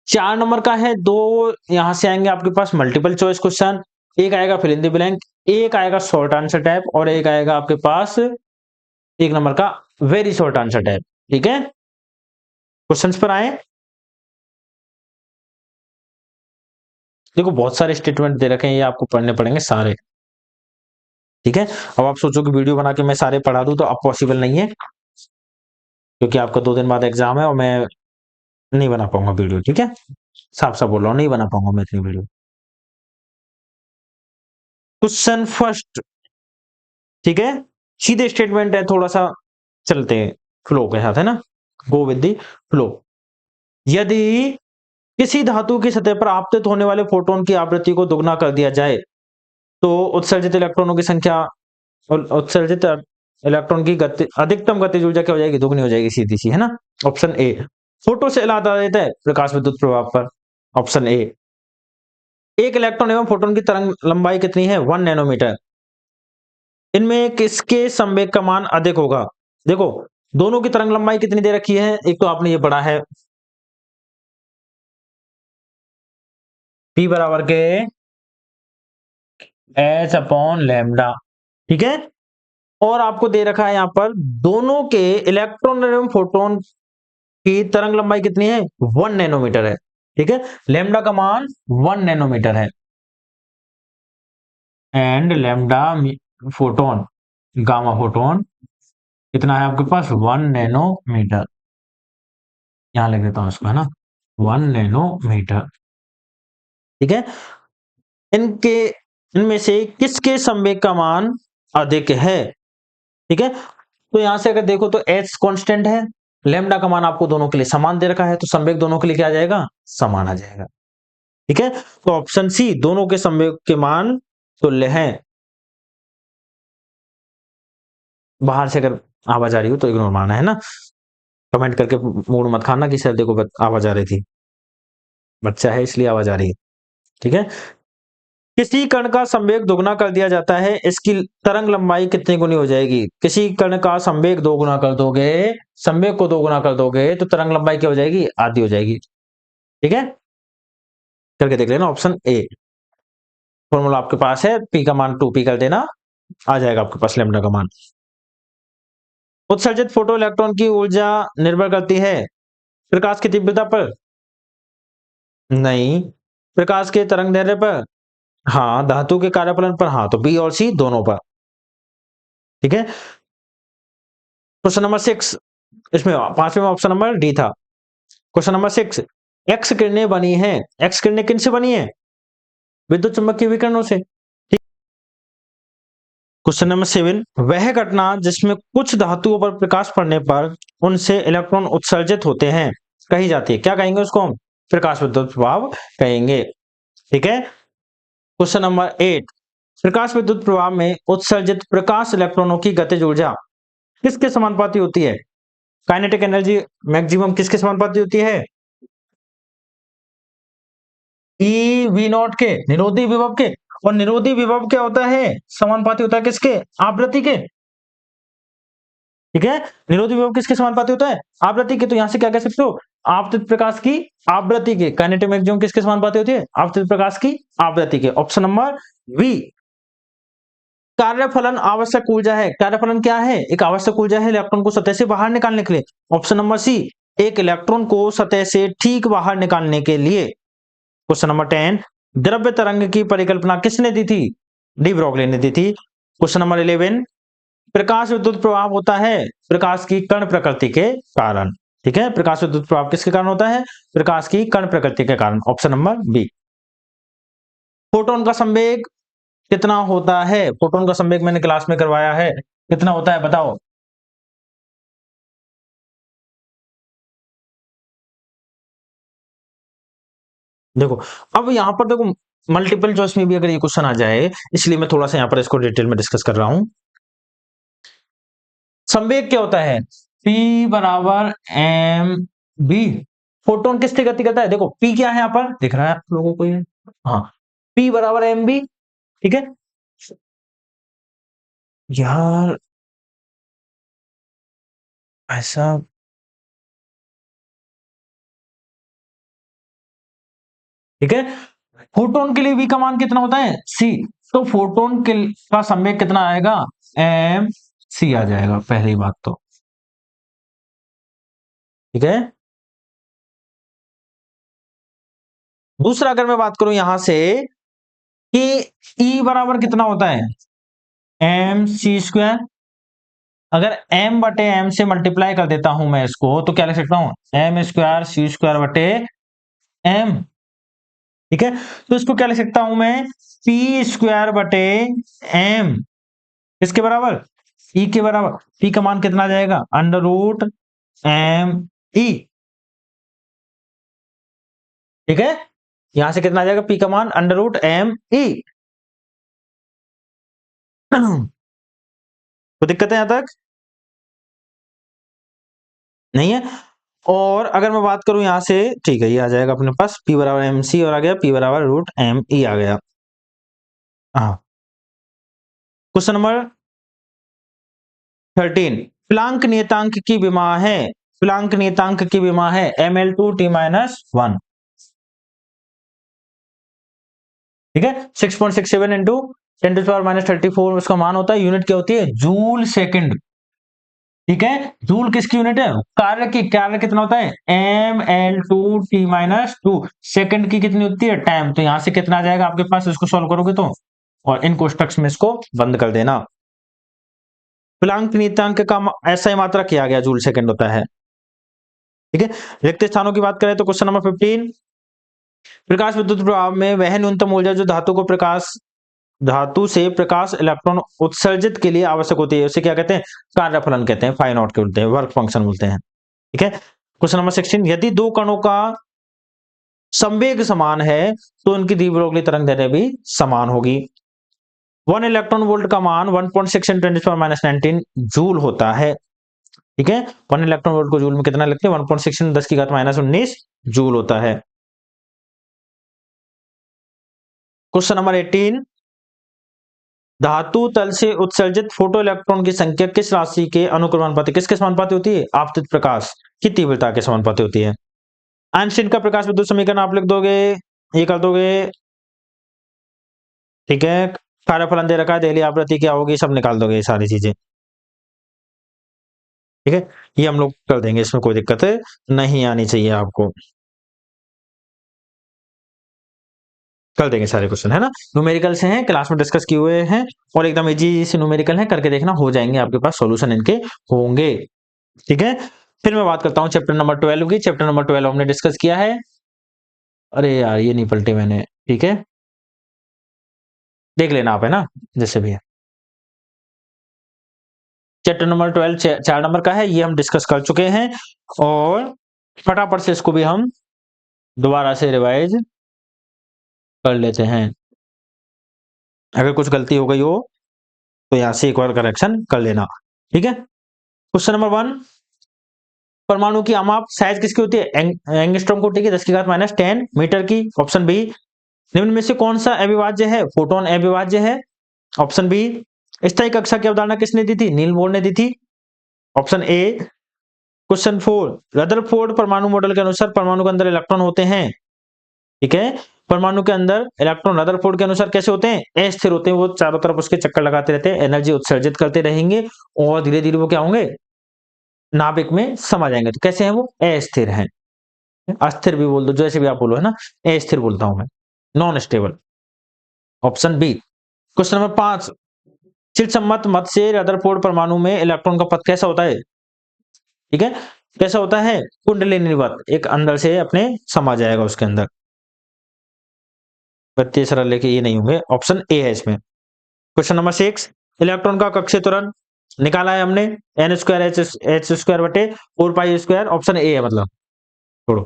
4 नंबर का है, दो यहां से आएंगे आपके पास मल्टीपल चॉइस क्वेश्चन, एक आएगा फिल इन द ब्लैंक, एक आएगा शॉर्ट आंसर टाइप, और एक आएगा आपके पास 1 नंबर का वेरी शॉर्ट आंसर टाइप, ठीक है। क्वेश्चंस पर आए, देखो बहुत सारे स्टेटमेंट दे रखे हैं, ये आपको पढ़ने पड़ेंगे सारे, ठीक है। अब आप सोचो कि वीडियो बना के मैं सारे पढ़ा दूं, तो अब पॉसिबल नहीं है, क्योंकि आपका 2 दिन बाद एग्जाम है और मैं नहीं बना पाऊंगा वीडियो, ठीक है। साफ साफ बोल रहा हूँ, नहीं बना पाऊंगा मैं इतनी वीडियो। क्वेश्चन फर्स्ट, ठीक है, सीधे स्टेटमेंट है, थोड़ा सा चलते हैं फ्लो के साथ, है ना, गो विद दी फ्लो। यदि किसी धातु की सतह पर आपतित होने वाले फोटोन की आवृत्ति को दुगना कर दिया जाए तो उत्सर्जित इलेक्ट्रॉनों की संख्या और उत्सर्जित इलेक्ट्रॉन की गति, अधिकतम गतिज ऊर्जा क्या हो जाएगी, दुगनी हो जाएगी, सीधी सी, है ना। Option A. फोटो से आधारित है प्रकाश विद्युत प्रभाव पर, ऑप्शन ए। एक इलेक्ट्रॉन एवं फोटोन की तरंग लंबाई कितनी है, 1 नैनोमीटर। इनमें किसके संवेग का मान अधिक होगा, देखो दोनों की तरंग लंबाई कितनी दे रखी है, एक तो आपने ये पढ़ा है, P बराबर के एच अपॉन लैम्डा, ठीक है। और आपको दे रखा है यहां पर दोनों के इलेक्ट्रॉन एवं फोटोन की तरंग लंबाई कितनी है, 1 नैनोमीटर है, ठीक है। लैम्डा का मान 1 नैनोमीटर है, and lambda photon, gamma photon कितना है आपके पास, 1 नैनोमीटर, यहां लिख देता हूं इसको, है ना, 1 नैनोमीटर, ठीक है। इनके इनमें से किसके संवेग का मान अधिक है, ठीक है। तो यहां से अगर देखो तो एच कांस्टेंट है, लैम्डा का मान आपको दोनों के लिए समान दे रखा है, तो संवेग दोनों के लिए क्या आ जाएगा, समान आ जाएगा, ठीक है। तो ऑप्शन सी, दोनों के संवेग के मान तुल्य हैं। बाहर से अगर आवाज आ रही हो तो इग्नोर मारना, है ना, कमेंट करके मूड मत खाना कि सर देखो आवाज आ रही थी, बच्चा है इसलिए आवाज आ रही है, ठीक है। किसी कण का संवेग दोगुना कर दिया जाता है, इसकी तरंग लंबाई कितनी गुनी हो जाएगी, किसी कण का संवेग दोगुना कर दोगे, संवेग को दोगुना कर दोगे तो तरंग लंबाई क्या हो जाएगी, आधी हो जाएगी, ठीक है। करके देख लेना, ऑप्शन ए। फॉर्मूला आपके पास है, पी का मान 2p कर देना, आ जाएगा आपके पास लैम्डा का मान। उत्सर्जित फोटो इलेक्ट्रॉन की ऊर्जा निर्भर करती है प्रकाश की तीव्रता पर, नहीं, प्रकाश के तरंग दैर्ध्य पर, हाँ, धातु के कार्यफलन पर, हाँ, तो बी और सी दोनों पर, ठीक है। क्वेश्चन नंबर 6, इसमें 5वें में ऑप्शन नंबर डी था। क्वेश्चन नंबर 6, एक्स किरणें बनी हैं, एक्स किरणें किन से बनी है, विद्युत चुंबकीय विकिरणों से। क्वेश्चन नंबर 7, वह घटना जिसमें कुछ धातुओं पर प्रकाश पड़ने पर उनसे इलेक्ट्रॉन उत्सर्जित होते हैं कही जाती है, क्या कहेंगे उसको हम, प्रकाश विद्युत प्रभाव कहेंगे, ठीक है। क्वेश्चन नंबर 8, प्रकाश विद्युत प्रभाव में उत्सर्जित प्रकाश इलेक्ट्रॉनों की गतिज ऊर्जा किसके समानुपाती होती है, काइनेटिक एनर्जी मैक्सिमम किसके समानुपाती होती है, ई वी नॉट के, निरोधी विभव के, और निरोधी विभव क्या होता है, समानुपाती होता है किसके, आवृत्ति के, ठीक है, निरोधी विभव किसके समानुपाती होता है? आवृत्ति के। तो यहां से क्या कह सकते हो? आपतित प्रकाश की आवृत्ति के। काइनेटिक मैक्सिमम किसके समानुपाती होती है? आपतित प्रकाश की आवृत्ति के। Option number B. कार्यफलन आवश्यक ऊर्जा है। कार्यफलन क्या है? एक आवश्यक ऊर्जा है इलेक्ट्रॉन को सतह से बाहर निकालने के लिए। Option number C. एक इलेक्ट्रॉन को सतह से ठीक बाहर निकालने के लिए। क्वेश्चन नंबर 10, द्रव्य तरंग की परिकल्पना किसने दी थी? डी ब्रोगली ने दी थी। क्वेश्चन नंबर 11, प्रकाश विद्युत प्रभाव होता है प्रकाश की कण प्रकृति के कारण। ठीक है, प्रकाश विद्युत प्रभाव किसके कारण होता है? प्रकाश की कण प्रकृति के कारण। Option number B. फोटोन का संवेग कितना होता है? फोटोन का संवेग मैंने क्लास में करवाया है, कितना होता है बताओ? देखो, अब यहां पर देखो, मल्टीपल चॉइस में भी अगर ये क्वेश्चन आ जाए, इसलिए मैं थोड़ा सा यहां पर इसको डिटेल में डिस्कस कर रहा हूं। संवेग क्या होता है? P बराबर एम बी। फोटोन किससे गति करता है? देखो P क्या है यहां पर दिख रहा है आप लोगों को ये? हाँ, P बराबर एम बी। ठीक है यार, ऐसा ठीक है। फोटोन के लिए V का मान कितना होता है? C। तो फोटोन के का संवेग कितना आएगा? एम सी आ जाएगा, पहली बात तो। ठीक है, दूसरा अगर मैं बात करूं यहां से कि E बराबर कितना होता है? M C square. अगर m बटे एम से मल्टीप्लाई कर देता हूं मैं इसको, तो क्या लिख सकता हूं? एम स्क्वायर सी स्क्वायर बटे एम। ठीक है, तो इसको क्या लिख सकता हूं मैं? पी स्क्वायर बटे एम। किसके बराबर? ई के बराबर। पी का मान कितना आ जाएगा? Under root M E. ठीक है, यहां से कितना आ जाएगा? पी का मान अंडर रूट एम ई। तो दिक्कत है यहां तक? नहीं है। और अगर मैं बात करूं यहां से, ठीक है, ये आ जाएगा अपने पास P बराबर एम सी, और आ गया P बराबर रूट एम ई आ गया। हाँ, क्वेश्चन नंबर 13, प्लांक नियतांक की विमा है। प्लांक नियतांक की विमा है ml2t-1। ठीक है, 6.67 इंटू 10⁻34 उसका मान होता है। यूनिट क्या होती है? Joule second. ठीक है, जूल किसकी यूनिट है? कार्य की। कार्य कितना होता है? ml2t-2। सेकंड की कितनी होती है? टाइम। तो यहां से कितना आ जाएगा आपके पास? इसको सॉल्व करोगे तो, और इन कोष्टक में इसको बंद कर देना। प्लांक नियतांक का ऐसा मात्रा किया गया जूल सेकंड होता है। ठीक है, रिक्त स्थानों की बात करें तो क्वेश्चन नंबर 15, प्रकाश विद्युत प्रभाव में वह न्यूनतम ऊर्जा जो धातु से प्रकाश इलेक्ट्रॉन उत्सर्जित के लिए आवश्यक होती है, उसे क्या कहते हैं? कार्यफलन कहते हैं, फाई नॉट के बोलते हैं, वर्क फंक्शन बोलते हैं। ठीक है, क्वेश्चन नंबर 16, यदि दो कणों का संवेग समान है तो उनकी डी ब्रोगली तरंग दैर्ध्य भी समान होगी। 1 इलेक्ट्रॉन वोल्ट का मान 1.6 × 10⁻19 जूल होता है। ठीक है, 1 इलेक्ट्रॉन वोल्ट को जूल में कितना लिखते हैं? 1.6 × 10⁻19 जूल होता है। क्वेश्चन नंबर 18, धातु तल से उत्सर्जित फोटो इलेक्ट्रॉन की संख्या किस राशि के अनुक्रमानुपाती किसके समानुपाती होती है? आपतित प्रकाश की तीव्रता के समानुपाती होती है। आइंस्टीन का प्रकाश विद्युत समीकरण आप लिख दोगे, ये कर दोगे। ठीक है, कार्यफलन दे रखा है, देली आवृत्ति क्या होगी, सब निकाल दोगे ये सारी चीजें। ठीक है, ये हम लोग कर देंगे, इसमें कोई दिक्कत नहीं आनी चाहिए आपको। कर देंगे सारे क्वेश्चन, है ना। न्यूमेरिकल से हैं, क्लास में डिस्कस किए हुए हैं, और एकदम इजी से न्यूमेरिकल है, करके देखना, हो जाएंगे आपके पास सॉल्यूशन इनके होंगे। ठीक है, फिर मैं बात करता हूं चैप्टर नंबर 12 की। चैप्टर नंबर 12 हमने डिस्कस किया है। अरे यार, ये नहीं पलटे मैंने। ठीक है, देख लेना आप, है ना, जैसे भी है। चैप्टर नंबर 12 4 नंबर का है, ये हम डिस्कस कर चुके हैं, और फटाफट से इसको भी हम दोबारा से रिवाइज कर लेते हैं। अगर कुछ गलती हो गई हो तो यहां से एक बार करेक्शन कर लेना। ठीक है, क्वेश्चन नंबर 1, परमाणु की अमाप साइज किसकी होती है? एंगस्ट्रॉम कोटि की 10⁻10 मीटर की। Option B. निम्न में से कौन सा अविभाज्य है? फोटोन अविभाज्य है। Option B. स्थायी कक्षा की अवधारणा किसने दी थी? नील बोर ने दी थी। Option A. क्वेश्चन 4, रदरफोर्ड परमाणु मॉडल के अनुसार परमाणु के अंदर इलेक्ट्रॉन होते हैं, ठीक है। परमाणु के अंदर इलेक्ट्रॉन रदरफोर्ड के अनुसार कैसे होते हैं? अस्थिर होते हैं, वो चारों तरफ उसके चक्कर लगाते रहते हैं, एनर्जी उत्सर्जित करते रहेंगे और धीरे धीरे वो क्या होंगे? नाभिक में समा जाएंगे। तो कैसे हैं वो? अस्थिर हैं, अस्थिर भी बोल दो, जैसे भी आप बोलो, है ना। अस्थिर बोलता हूं मैं, non stable. Option B. Question number 5, चिरसम्मत मत से रदरफोर्ड परमाणु में इलेक्ट्रॉन का पथ कैसा होता है? ठीक है, कैसा होता है? कुंडलिनीवत, एक अंदर से अपने समा जाएगा उसके अंदर। तीसरा लेके ये नहीं होंगे, ऑप्शन ए है इसमें। क्वेश्चन नंबर 6, इलेक्ट्रॉन का कक्षीय त्वरण निकाला है हमने, एन स्क्वायर एच स्क्वायर बटे 4 पाई स्क्वायर, ऑप्शन ए है, मतलब छोड़ो।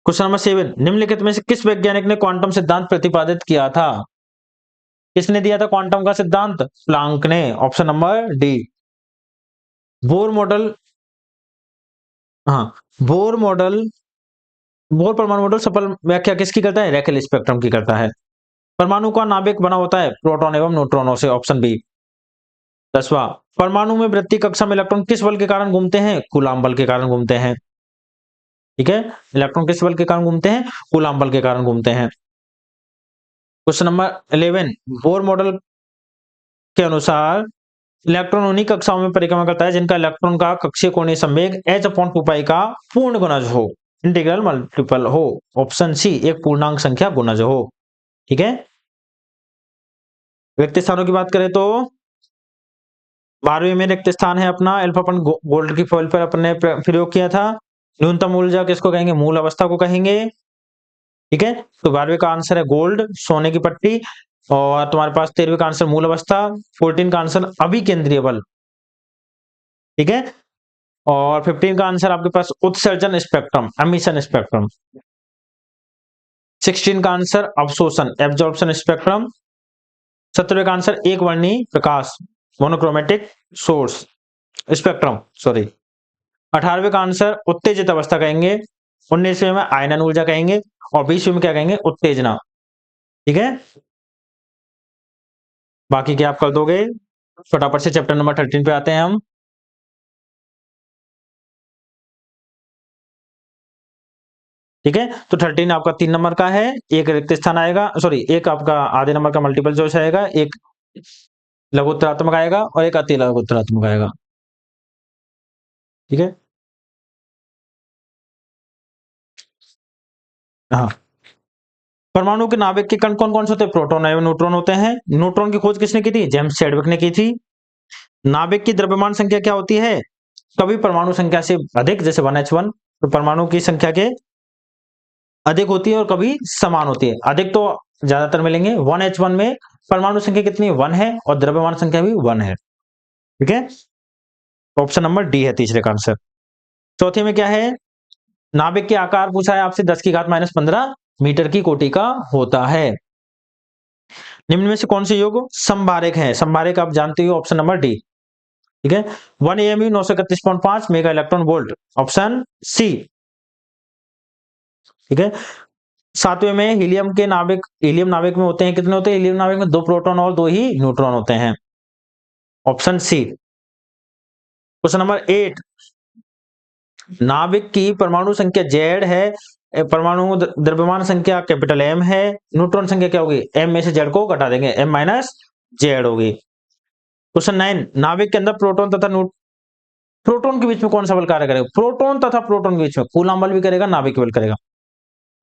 क्वेश्चन नंबर 7, निम्नलिखित में से किस वैज्ञानिक ने क्वांटम सिद्धांत प्रतिपादित किया था? किसने दिया था क्वांटम का सिद्धांत? प्लांक ने, option number D. Bohr model, हाँ, बोर मॉडल, बोर परमाणु मॉडल सफल व्याख्या किसकी करता है? रैकेल स्पेक्ट्रम की करता है। परमाणु का नाभिक बना होता है प्रोटॉन एवं न्यूट्रॉनों से, ऑप्शन बी। 10वां, परमाणु में वृत्तीय कक्षा में इलेक्ट्रॉन किस बल के कारण घूमते हैं? कूलाम बल के कारण घूमते हैं, ठीक है। इलेक्ट्रॉन किस बल के कारण घूमते हैं? कूलाम बल के कारण घूमते हैं। क्वेश्चन नंबर 11, बोर मॉडल के अनुसार इलेक्ट्रॉन उन्हीं कक्षाओं में परिक्रमा करता है जिनका इलेक्ट्रॉन का कक्षीय कोणीय संवेग h/2π का पूर्ण गुणज हो, इंटीग्रल मल्टीपल हो, ऑप्शन सी, एक पूर्णांक संख्या गुणज हो, ठीक है। रिक्त स्थानों की बात करें तो 12वीं में रिक्त स्थान है अपना अल्फापन गोल्ड की फॉइल पर अपने प्रयोग किया था। न्यूनतम ऊर्जा किसको कहेंगे? मूल अवस्था को कहेंगे, ठीक है। तो 12वीं का आंसर है गोल्ड, सोने की पट्टी। और तुम्हारे पास 13वीं का आंसर मूल अवस्था, 14 का आंसर अभिकेंद्रीय बल, ठीक है। और 15 का आंसर आपके पास उत्सर्जन स्पेक्ट्रम, एमिशन स्पेक्ट्रम। 16 का आंसर अवशोषण, एब्जॉर्प्शन स्पेक्ट्रम। 17वें का आंसर एक वर्णीय प्रकाश, मोनोक्रोमेटिक सोर्स स्पेक्ट्रम, सॉरी। 18वें का आंसर उत्तेजित अवस्था कहेंगे। 19वें में आयनन ऊर्जा कहेंगे। और 20वें में क्या कहेंगे? उत्तेजना, ठीक है। बाकी क्या आप कर दोगे? फटाफट से चैप्टर नंबर 13 पे आते हैं हम। ठीक है, तो 13 आपका 3 नंबर का है, एक रिक्त स्थान आएगा, सॉरी, एक आपका आधे नंबर का मल्टीपल चॉइस आएगा, एक लघुत्तरात्मक आएगा और एक अति लघुत्तरात्मक आएगा, ठीक है। हाँ, परमाणु के नाभिक के कण कौन कौन से होते हैं? प्रोटॉन एवं न्यूट्रॉन होते हैं। न्यूट्रॉन की खोज किसने की थी? जेम्स चैडविक ने की थी। नाभिक की द्रव्यमान संख्या क्या होती है? कभी परमाणु संख्या से अधिक, जैसे 1h1, तो परमाणु की संख्या के अधिक होती है और कभी समान होती है। अधिक तो ज्यादातर मिलेंगे, 1h1 में परमाणु संख्या कितनी? 1 है और द्रव्यमान संख्या भी 1 है, ठीक है। ऑप्शन नंबर डी है तीसरे का आंसर। चौथे में क्या है? नाभिक के आकार पूछा है आपसे, 10⁻15 मीटर की कोटि का होता है। निम्न में से कौन से योग संभारक है? संभारक आप जानते हो, ऑप्शन नंबर डी, ठीक है। 1 AMU 931.5 mega electron volt, option C, ठीक है। 7वें में हीलियम नाभिक में होते हैं, कितने होते हैं हीलियम नाभिक में? 2 प्रोटॉन और 2 ही न्यूट्रॉन होते हैं, ऑप्शन सी। क्वेश्चन नंबर 8, नाभिक की परमाणु संख्या Z है, परमाणु द्रव्यमान संख्या कैपिटल M है, न्यूट्रॉन संख्या क्या होगी? M में से Z को घटा देंगे, M माइनस Z होगी। क्वेश्चन 9, नाभिक के अंदर प्रोटॉन के बीच में कौन सा बल कार्य करेगा? प्रोटॉन तथा प्रोटॉन के बीच में कूलॉम बल भी करेगा, नाभिक बल करेगा।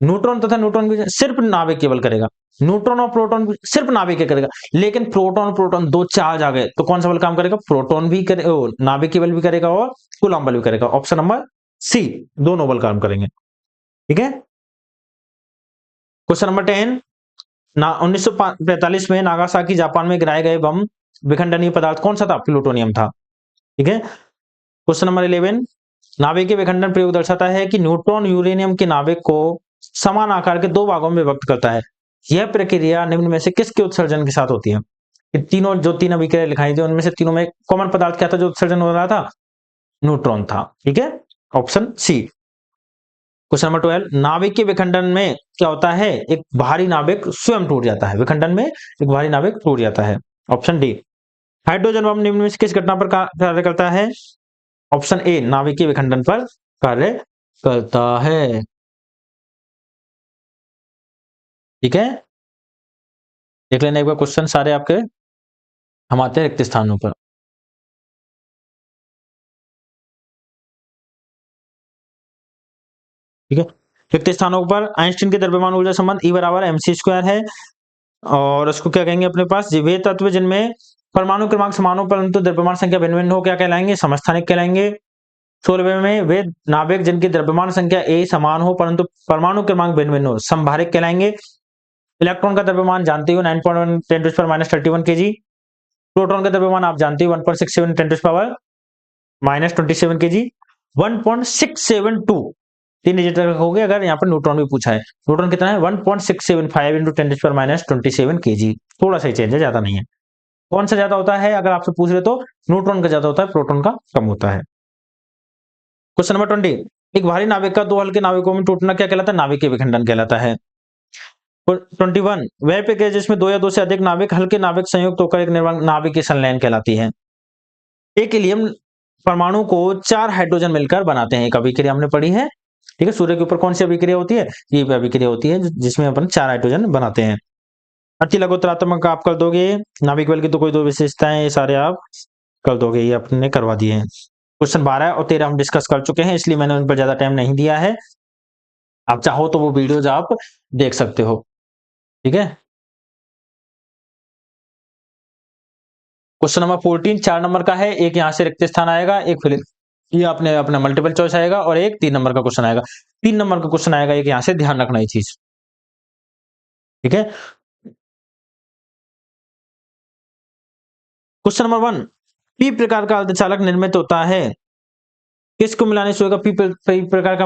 न्यूट्रॉन तथा न्यूट्रॉन के बीच में सिर्फ नाभिक केवल करेगा। न्यूट्रॉन और प्रोटॉन सिर्फ नाभिक के करेगा। लेकिन प्रोटॉन प्रोटॉन दो चार्ज आ गए तो कौन सा बल काम करेगा? प्रोटॉन भी करे, नाभिक के बल भी करेगा और कूलॉम बल भी करेगा, ऑप्शन नंबर सी, दोनों बल काम करेंगे, ठीक है। क्वेश्चन नंबर 10, 1945 में नागासाकी जापान में गिराए गए बम विखंडनीय पदार्थ कौन सा था? प्लूटोनियम था, ठीक है। क्वेश्चन नंबर 11, नाभिकीय विखंडन प्रयोग दर्शाता है कि न्यूट्रॉन यूरेनियम के नाभिक को समान आकार के 2 भागों में विभक्त करता है। यह प्रक्रिया निम्न में से किसके उत्सर्जन के साथ होती है? तीनों जो 3 अभिक्रिया लिखाई थी उनमें से तीनों में कॉमन पदार्थ क्या था जो उत्सर्जन हो रहा था? न्यूट्रॉन था, ठीक है, ऑप्शन सी। क्वेश्चन नंबर 12, नाभिक के विखंडन में क्या होता है? एक भारी नाभिक स्वयं टूट जाता है, विखंडन में एक भारी नाभिक टूट जाता है, ऑप्शन डी। हाइड्रोजन बम निम्न में से किस घटना पर कार्य करता है? ऑप्शन ए, नाभिकीय विखंडन पर कार्य करता है। ठीक है, देख लेना एक बार क्वेश्चन सारे आपके हम आते हैं रिक्त स्थानों पर। ठीक है, रिक्त स्थानों पर आइंस्टीन के द्रव्यमान ऊर्जा संबंध E बराबर mc स्क्वायर है। और उसको क्या कहेंगे अपने पास, वे तत्व जिनमें परमाणु क्रमांक समान हो परंतु द्रव्यमान संख्या भिन्न भिन्न हो क्या कहलाएंगे? समस्थानिक कहलाएंगे। 16वें में वे नाभिक जिनकी द्रव्यमान संख्या A समान हो परंतु परमाणु क्रमांक भिन्न भिन्न हो संभारिक कहलाएंगे। इलेक्ट्रॉन का द्रव्यमान जानते हो 9.1 10⁻³ kg। प्रोटॉन का द्रव्यमान आप जानते हो 1.67 10⁻⁻27 kg। 1.672 तीन डिजिट तक हो गए। अगर यहाँ पर न्यूट्रॉन भी पूछा है, न्यूट्रॉन कितना है? 1.675 इंटू 10⁻⁻27 kg। थोड़ा सा ही चेंज है, ज्यादा नहीं है। कौन सा ज्यादा होता है अगर आपसे पूछ रहे तो न्यूट्रॉन का ज्यादा होता है, प्रोटॉन का कम होता है। क्वेश्चन नंबर 20, एक भारी नाविक का दो हल्के नाविकों में टूटना क्या कहलाता है? नाभिकीय विखंडन कहलाता है। 21, वह प्रक्रिया जिसमें दो या दो से अधिक नाविक हल्के नाविक संयुक्त होकर एक निर्माण नाभिकीय संलयन कहलाती है। एक हीलियम परमाणु को 4 हाइड्रोजन मिलकर बनाते हैं। एक अभिक्रिया हमने पढ़ी है। ठीक है, सूर्य के ऊपर कौन सी अभिक्रिया होती है? ये अभिक्रिया होती है जिसमें अपन 4 हाइड्रोजन बनाते हैं। अति लघुत्तरात्मक आप कर दोगे। नाभिक बल की तो कोई दो विशेषताएं, ये सारे आप कर दोगे, ये अपने करवा दिए हैं। क्वेश्चन 12 और 13 हम डिस्कस कर चुके हैं, इसलिए मैंने उन पर ज्यादा टाइम नहीं दिया है। आप चाहो तो वो वीडियोज आप देख सकते हो। ठीक है, क्वेश्चन नंबर 14 4 नंबर का है। एक यहाँ से रिक्त स्थान आएगा, एक फिर ये आपने अपना मल्टीपल चॉइस आएगा और एक 3 नंबर का क्वेश्चन आएगा। 3 नंबर का क्वेश्चन आएगा एक यहाँ से, ध्यान रखना ये चीज। ठीक है, क्वेश्चन नंबर 1, पी प्रकार का अर्धचालक निर्मित होता है किसको मिलाने से होगा? पी प्रकार का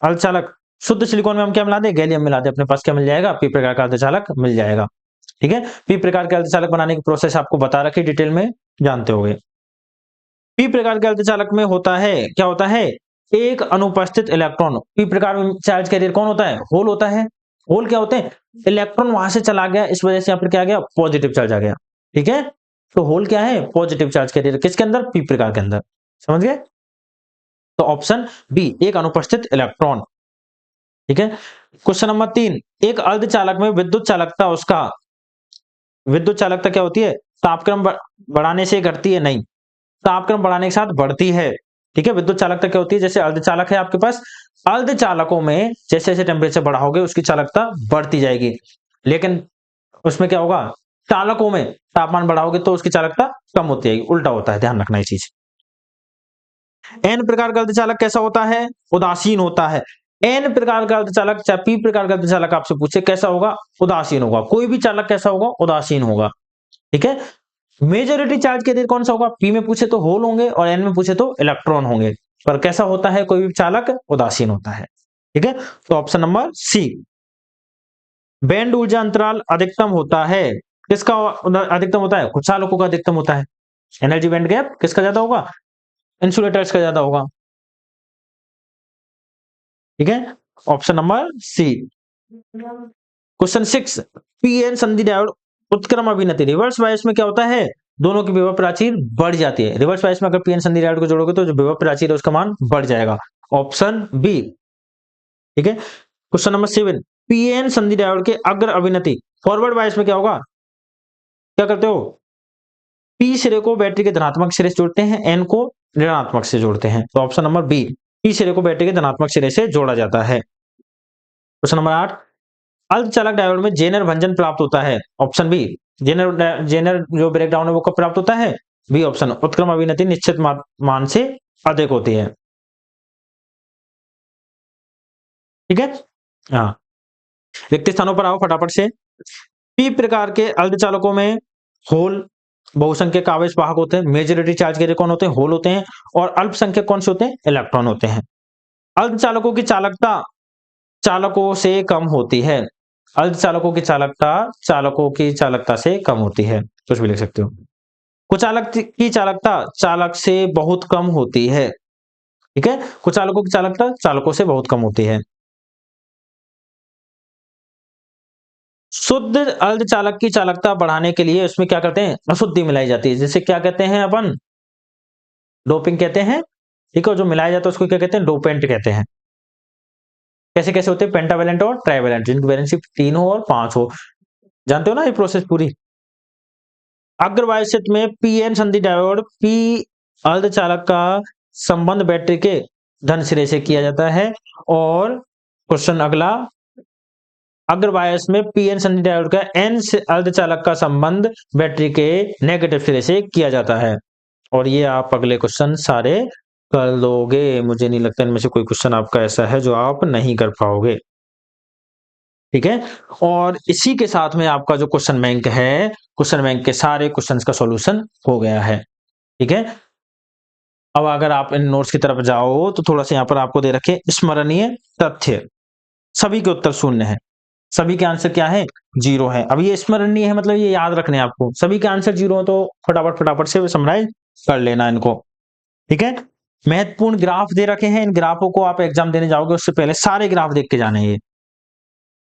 अर्धचालक शुद्ध सिलिकॉन में हम क्या मिला दे? गैलियम मिला दे, अपने पास क्या मिल जाएगा? पी प्रकार का अर्धचालक मिल जाएगा। ठीक है, पी प्रकार के अर्धचालक बनाने की प्रोसेस आपको बता रखी, डिटेल में जानते होंगे। पी प्रकार के अर्धचालक में होता है, क्या होता है? एक अनुपस्थित इलेक्ट्रॉन। पी प्रकार में चार्ज कैरियर कौन होता है? होल होता है। होल क्या होते हैं? इलेक्ट्रॉन वहां से चला गया, इस वजह से यहाँ पर क्या आ गया? पॉजिटिव चार्ज आ गया। ठीक है, तो होल क्या है? Positive charge carrier. किसके अंदर? पी प्रकार के अंदर। समझ गए? तो ऑप्शन बी, एक अनुपस्थित इलेक्ट्रॉन। ठीक है, क्वेश्चन नंबर 3, एक अर्धचालक में विद्युत चालकता उसका, विद्युत चालकता क्या होती है? तापक्रम बढ़ाने से घटती है? नहीं, तापक्रम बढ़ाने के साथ बढ़ती है। ठीक है, विद्युत चालकता क्या होती है? जैसे अर्धचालक है आपके पास, अर्धचालकों में जैसे जैसे टेम्परेचर बढ़ाओगे उसकी चालकता बढ़ती जाएगी, लेकिन उसमें क्या होगा? चालकों में तापमान बढ़ाओगे तो उसकी चालकता कम होती है, उल्टा होता है, ध्यान रखना ये चीज। एन प्रकार का अर्धचालक कैसा होता है? उदासीन होता है। एन प्रकार का अर्धचालक, चाहे पी प्रकार का अर्धचालक आपसे पूछे कैसा होगा? उदासीन होगा। कोई भी चालक कैसा होगा? उदासीन होगा। ठीक है, मेजोरिटी चार्ज कैरियर कौन सा होगा? पी में पूछे तो होल होंगे और एन में पूछे तो इलेक्ट्रॉन होंगे, पर कैसा होता है कोई भी चालक? उदासीन होता है। ठीक है, तो ऑप्शन नंबर सी। बैंड ऊर्जा अंतराल अधिकतम होता है, किसका अधिकतम होता है? कुछ चालकों का अधिकतम होता है। एनर्जी बैंड गैप किसका ज्यादा होगा? इंसुलेटर्स का ज्यादा होगा। ठीक है, option number C. Question 6, PN संधि डायोड उत्क्रम अभिनति। रिवर्स बायस में क्या होता है? दोनों की विभव प्राचीर बढ़ जाती है। रिवर्स बायस में अगर पीएन संधि डायोड को जोड़ोगे तो जो विभव प्राचीर है उसका मान बढ़ जाएगा। Option B. ठीक है, क्वेश्चन नंबर 7, पीएन संधि डायोड के अग्र अभिनति। फॉरवर्ड बायस में क्या होगा? क्या करते हो? पी सिरे को बैटरी के धनात्मक सिरे से जोड़ते हैं, एन को ऋणात्मक से जोड़ते हैं। तो ऑप्शन नंबर बी, पी सिरे को बैटरी के धनात्मक सिरे से जोड़ा जाता है। क्वेश्चन नंबर 8, अर्धचालक डायोड में जेनर भंजन प्राप्त होता है। ऑप्शन बी, जेनर जो ब्रेकडाउन है वो कब प्राप्त होता है? बी ऑप्शन, उत्क्रम अभिनति निश्चित मान से अधिक होती है। ठीक है, हाँ, रिक्त स्थानों पर आओ फटाफट से। पी प्रकार के अर्धचालकों में होल बहुसंख्यक आवेश वाहक होते हैं। मेजोरिटी चार्ज कैरियर कौन होते हैं? होल होते हैं। और अल्पसंख्यक कौन से होते हैं? इलेक्ट्रॉन होते हैं। अर्धचालकों की चालकता चालकों से कम होती है। अर्धचालकों की चालकता चालकों की चालकता से कम होती है, कुछ भी लिख सकते हो। कुचालक की चालकता चालक से बहुत कम होती है। ठीक है, कुचालकों की चालकता चालकों से बहुत कम होती है। शुद्ध अर्धचालक की चालकता बढ़ाने के लिए उसमें क्या करते हैं, अशुद्धि मिलाई जाती है, जिसे क्या कहते हैं अपन, डोपिंग कहते हैं। ठीक है, जो मिलाया जाता है उसको क्या कहते हैं, डोपेंट कहते हैं। कैसे कैसे होते हैं, पेंटावेलेंट और ट्राइवेलेंट, जिनकी वैलेंसी 3 हो और 5 हो। जानते हो ना ये प्रोसेस पूरी। अग्रवायु में पीएन संधि डायोड पी अर्धचालक का संबंध बैटरी के धन सिरे से किया जाता है। और क्वेश्चन अगला, अग्रवायस में पीएन संधि डायोड का एन अर्धचालक का संबंध बैटरी के नेगेटिव सिरे से किया जाता है। और ये आप अगले क्वेश्चन सारे कर लोगे, मुझे नहीं लगता इनमें से कोई क्वेश्चन आपका ऐसा है जो आप नहीं कर पाओगे। ठीक है, और इसी के साथ में आपका जो क्वेश्चन बैंक है, क्वेश्चन बैंक के सारे क्वेश्चंस का सॉल्यूशन हो गया है। ठीक है, अब अगर आप इन नोट्स की तरफ जाओ तो थोड़ा सा यहाँ पर आपको दे रखे स्मरणीय तथ्य, सभी के उत्तर शून्य है, सभी के आंसर क्या है, 0 है। अब ये स्मरणीय है मतलब ये याद रखने आपको, सभी के आंसर 0 है तो फटाफट फटाफट से समराइज कर लेना इनको। ठीक है, महत्वपूर्ण ग्राफ दे रखे हैं, इन ग्राफों को आप एग्जाम देने जाओगे उससे पहले सारे ग्राफ देख के जाने हैं।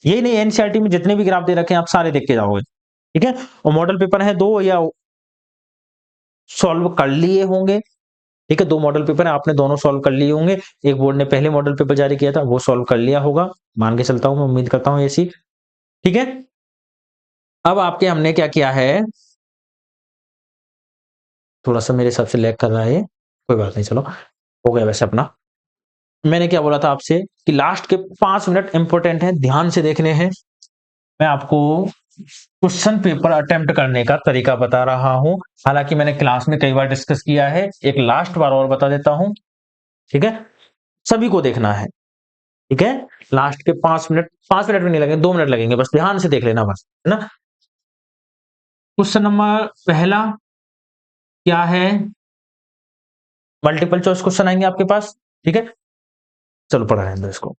यही नहीं, एनसीईआरटी में जितने भी ग्राफ दे रखे हैं आप सारे देख के जाओगे। ठीक है, और मॉडल पेपर है 2 या सॉल्व कर लिए होंगे। ठीक है, 2 मॉडल पेपर है, आपने दोनों सॉल्व कर लिए होंगे। एक बोर्ड ने पहले मॉडल पेपर जारी किया था, वो सॉल्व कर लिया होगा, मान के चलता हूं, मैं उम्मीद करता हूं ऐसी। ठीक है, अब आपके हमने क्या किया है, थोड़ा सा मेरे हिसाब से लैग कर रहा है, कोई बात नहीं, चलो हो गया वैसे अपना। मैंने क्या बोला था आपसे कि लास्ट के 5 मिनट इंपॉर्टेंट है, ध्यान से देखने हैं। मैं आपको क्वेश्चन पेपर अटेम्प्ट करने का तरीका बता रहा हूं, हालांकि मैंने क्लास में कई बार डिस्कस किया है, एक लास्ट बार और बता देता हूं। ठीक है, सभी को देखना है। ठीक है, लास्ट के 5 मिनट भी नहीं लगेंगे, 2 मिनट लगेंगे, बस ध्यान से देख लेना, बस है ना। क्वेश्चन नंबर पहला क्या है, मल्टीपल चॉइस क्वेश्चन आएंगे आपके पास। ठीक है, चलो पढ़ा रहने दो इसको।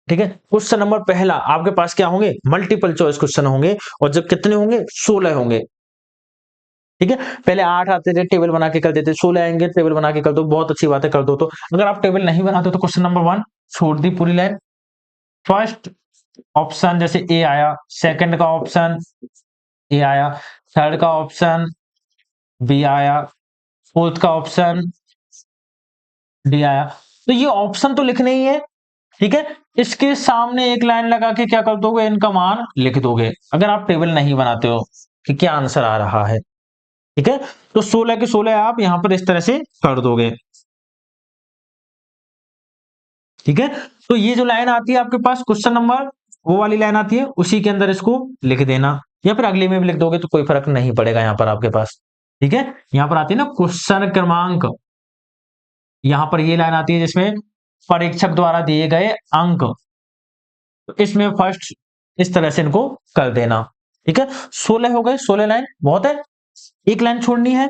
ठीक है, क्वेश्चन नंबर पहला आपके पास क्या होंगे, मल्टीपल चॉइस क्वेश्चन होंगे, और जब कितने होंगे, 16 होंगे। ठीक है, पहले 8 आते थे, टेबल बना के कर देते, 16 आएंगे, टेबल बना के कर दो, बहुत अच्छी बात है, कर दो। तो अगर आप टेबल नहीं बनाते तो क्वेश्चन नंबर 1 छोड़ दी पूरी लाइन। फर्स्ट ऑप्शन जैसे ए आया, सेकंड का ऑप्शन ए आया, थर्ड का ऑप्शन बी आया, फोर्थ का ऑप्शन डी आया। तो ये ऑप्शन तो लिखने ही है। ठीक है, इसके सामने एक लाइन लगा के क्या कर दोगे, इनका मान लिख दोगे, अगर आप टेबल नहीं बनाते हो कि क्या आंसर आ रहा है। ठीक है, तो 16 के 16 आप यहां पर इस तरह से कर दोगे। ठीक है, तो ये जो लाइन आती है आपके पास क्वेश्चन नंबर, वो वाली लाइन आती है, उसी के अंदर इसको लिख देना, या फिर अगले में भी लिख दोगे तो कोई फर्क नहीं पड़ेगा यहां पर आपके पास। ठीक है, यहां पर आती है ना क्वेश्चन क्रमांक, यहां पर ये लाइन आती है जिसमें परीक्षक द्वारा दिए गए अंक, तो इसमें फर्स्ट इस तरह से इनको कर देना। ठीक है, 16 हो गए, 16 लाइन बहुत है, एक लाइन छोड़नी है,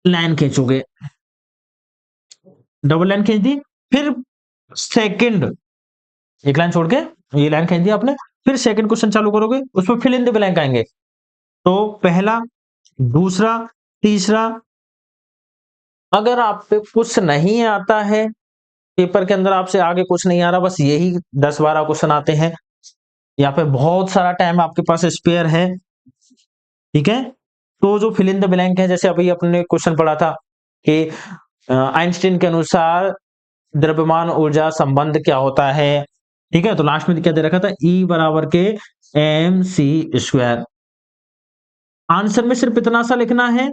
लाइन खींचोगे, डबल लाइन खींच दी, फिर सेकंड, एक लाइन छोड़ के ये लाइन खींच दी आपने, फिर सेकंड क्वेश्चन चालू करोगे, उसमें फिल इन द ब्लैंक आएंगे। तो पहला, दूसरा, तीसरा। अगर आप पे कुछ नहीं आता है, पेपर के अंदर आपसे आगे कुछ नहीं आ रहा, बस यही 10-12 क्वेश्चन आते हैं, या फिर बहुत सारा टाइम आपके पास स्पेयर है, ठीक है, तो जो फिल इन द ब्लैंक है, जैसे अभी अपने क्वेश्चन पढ़ा था कि आइंस्टीन के अनुसार द्रव्यमान ऊर्जा संबंध क्या होता है। ठीक है, तो लास्ट में क्या दे रखा था, E बराबर के mc²। आंसर में सिर्फ इतना सा लिखना है,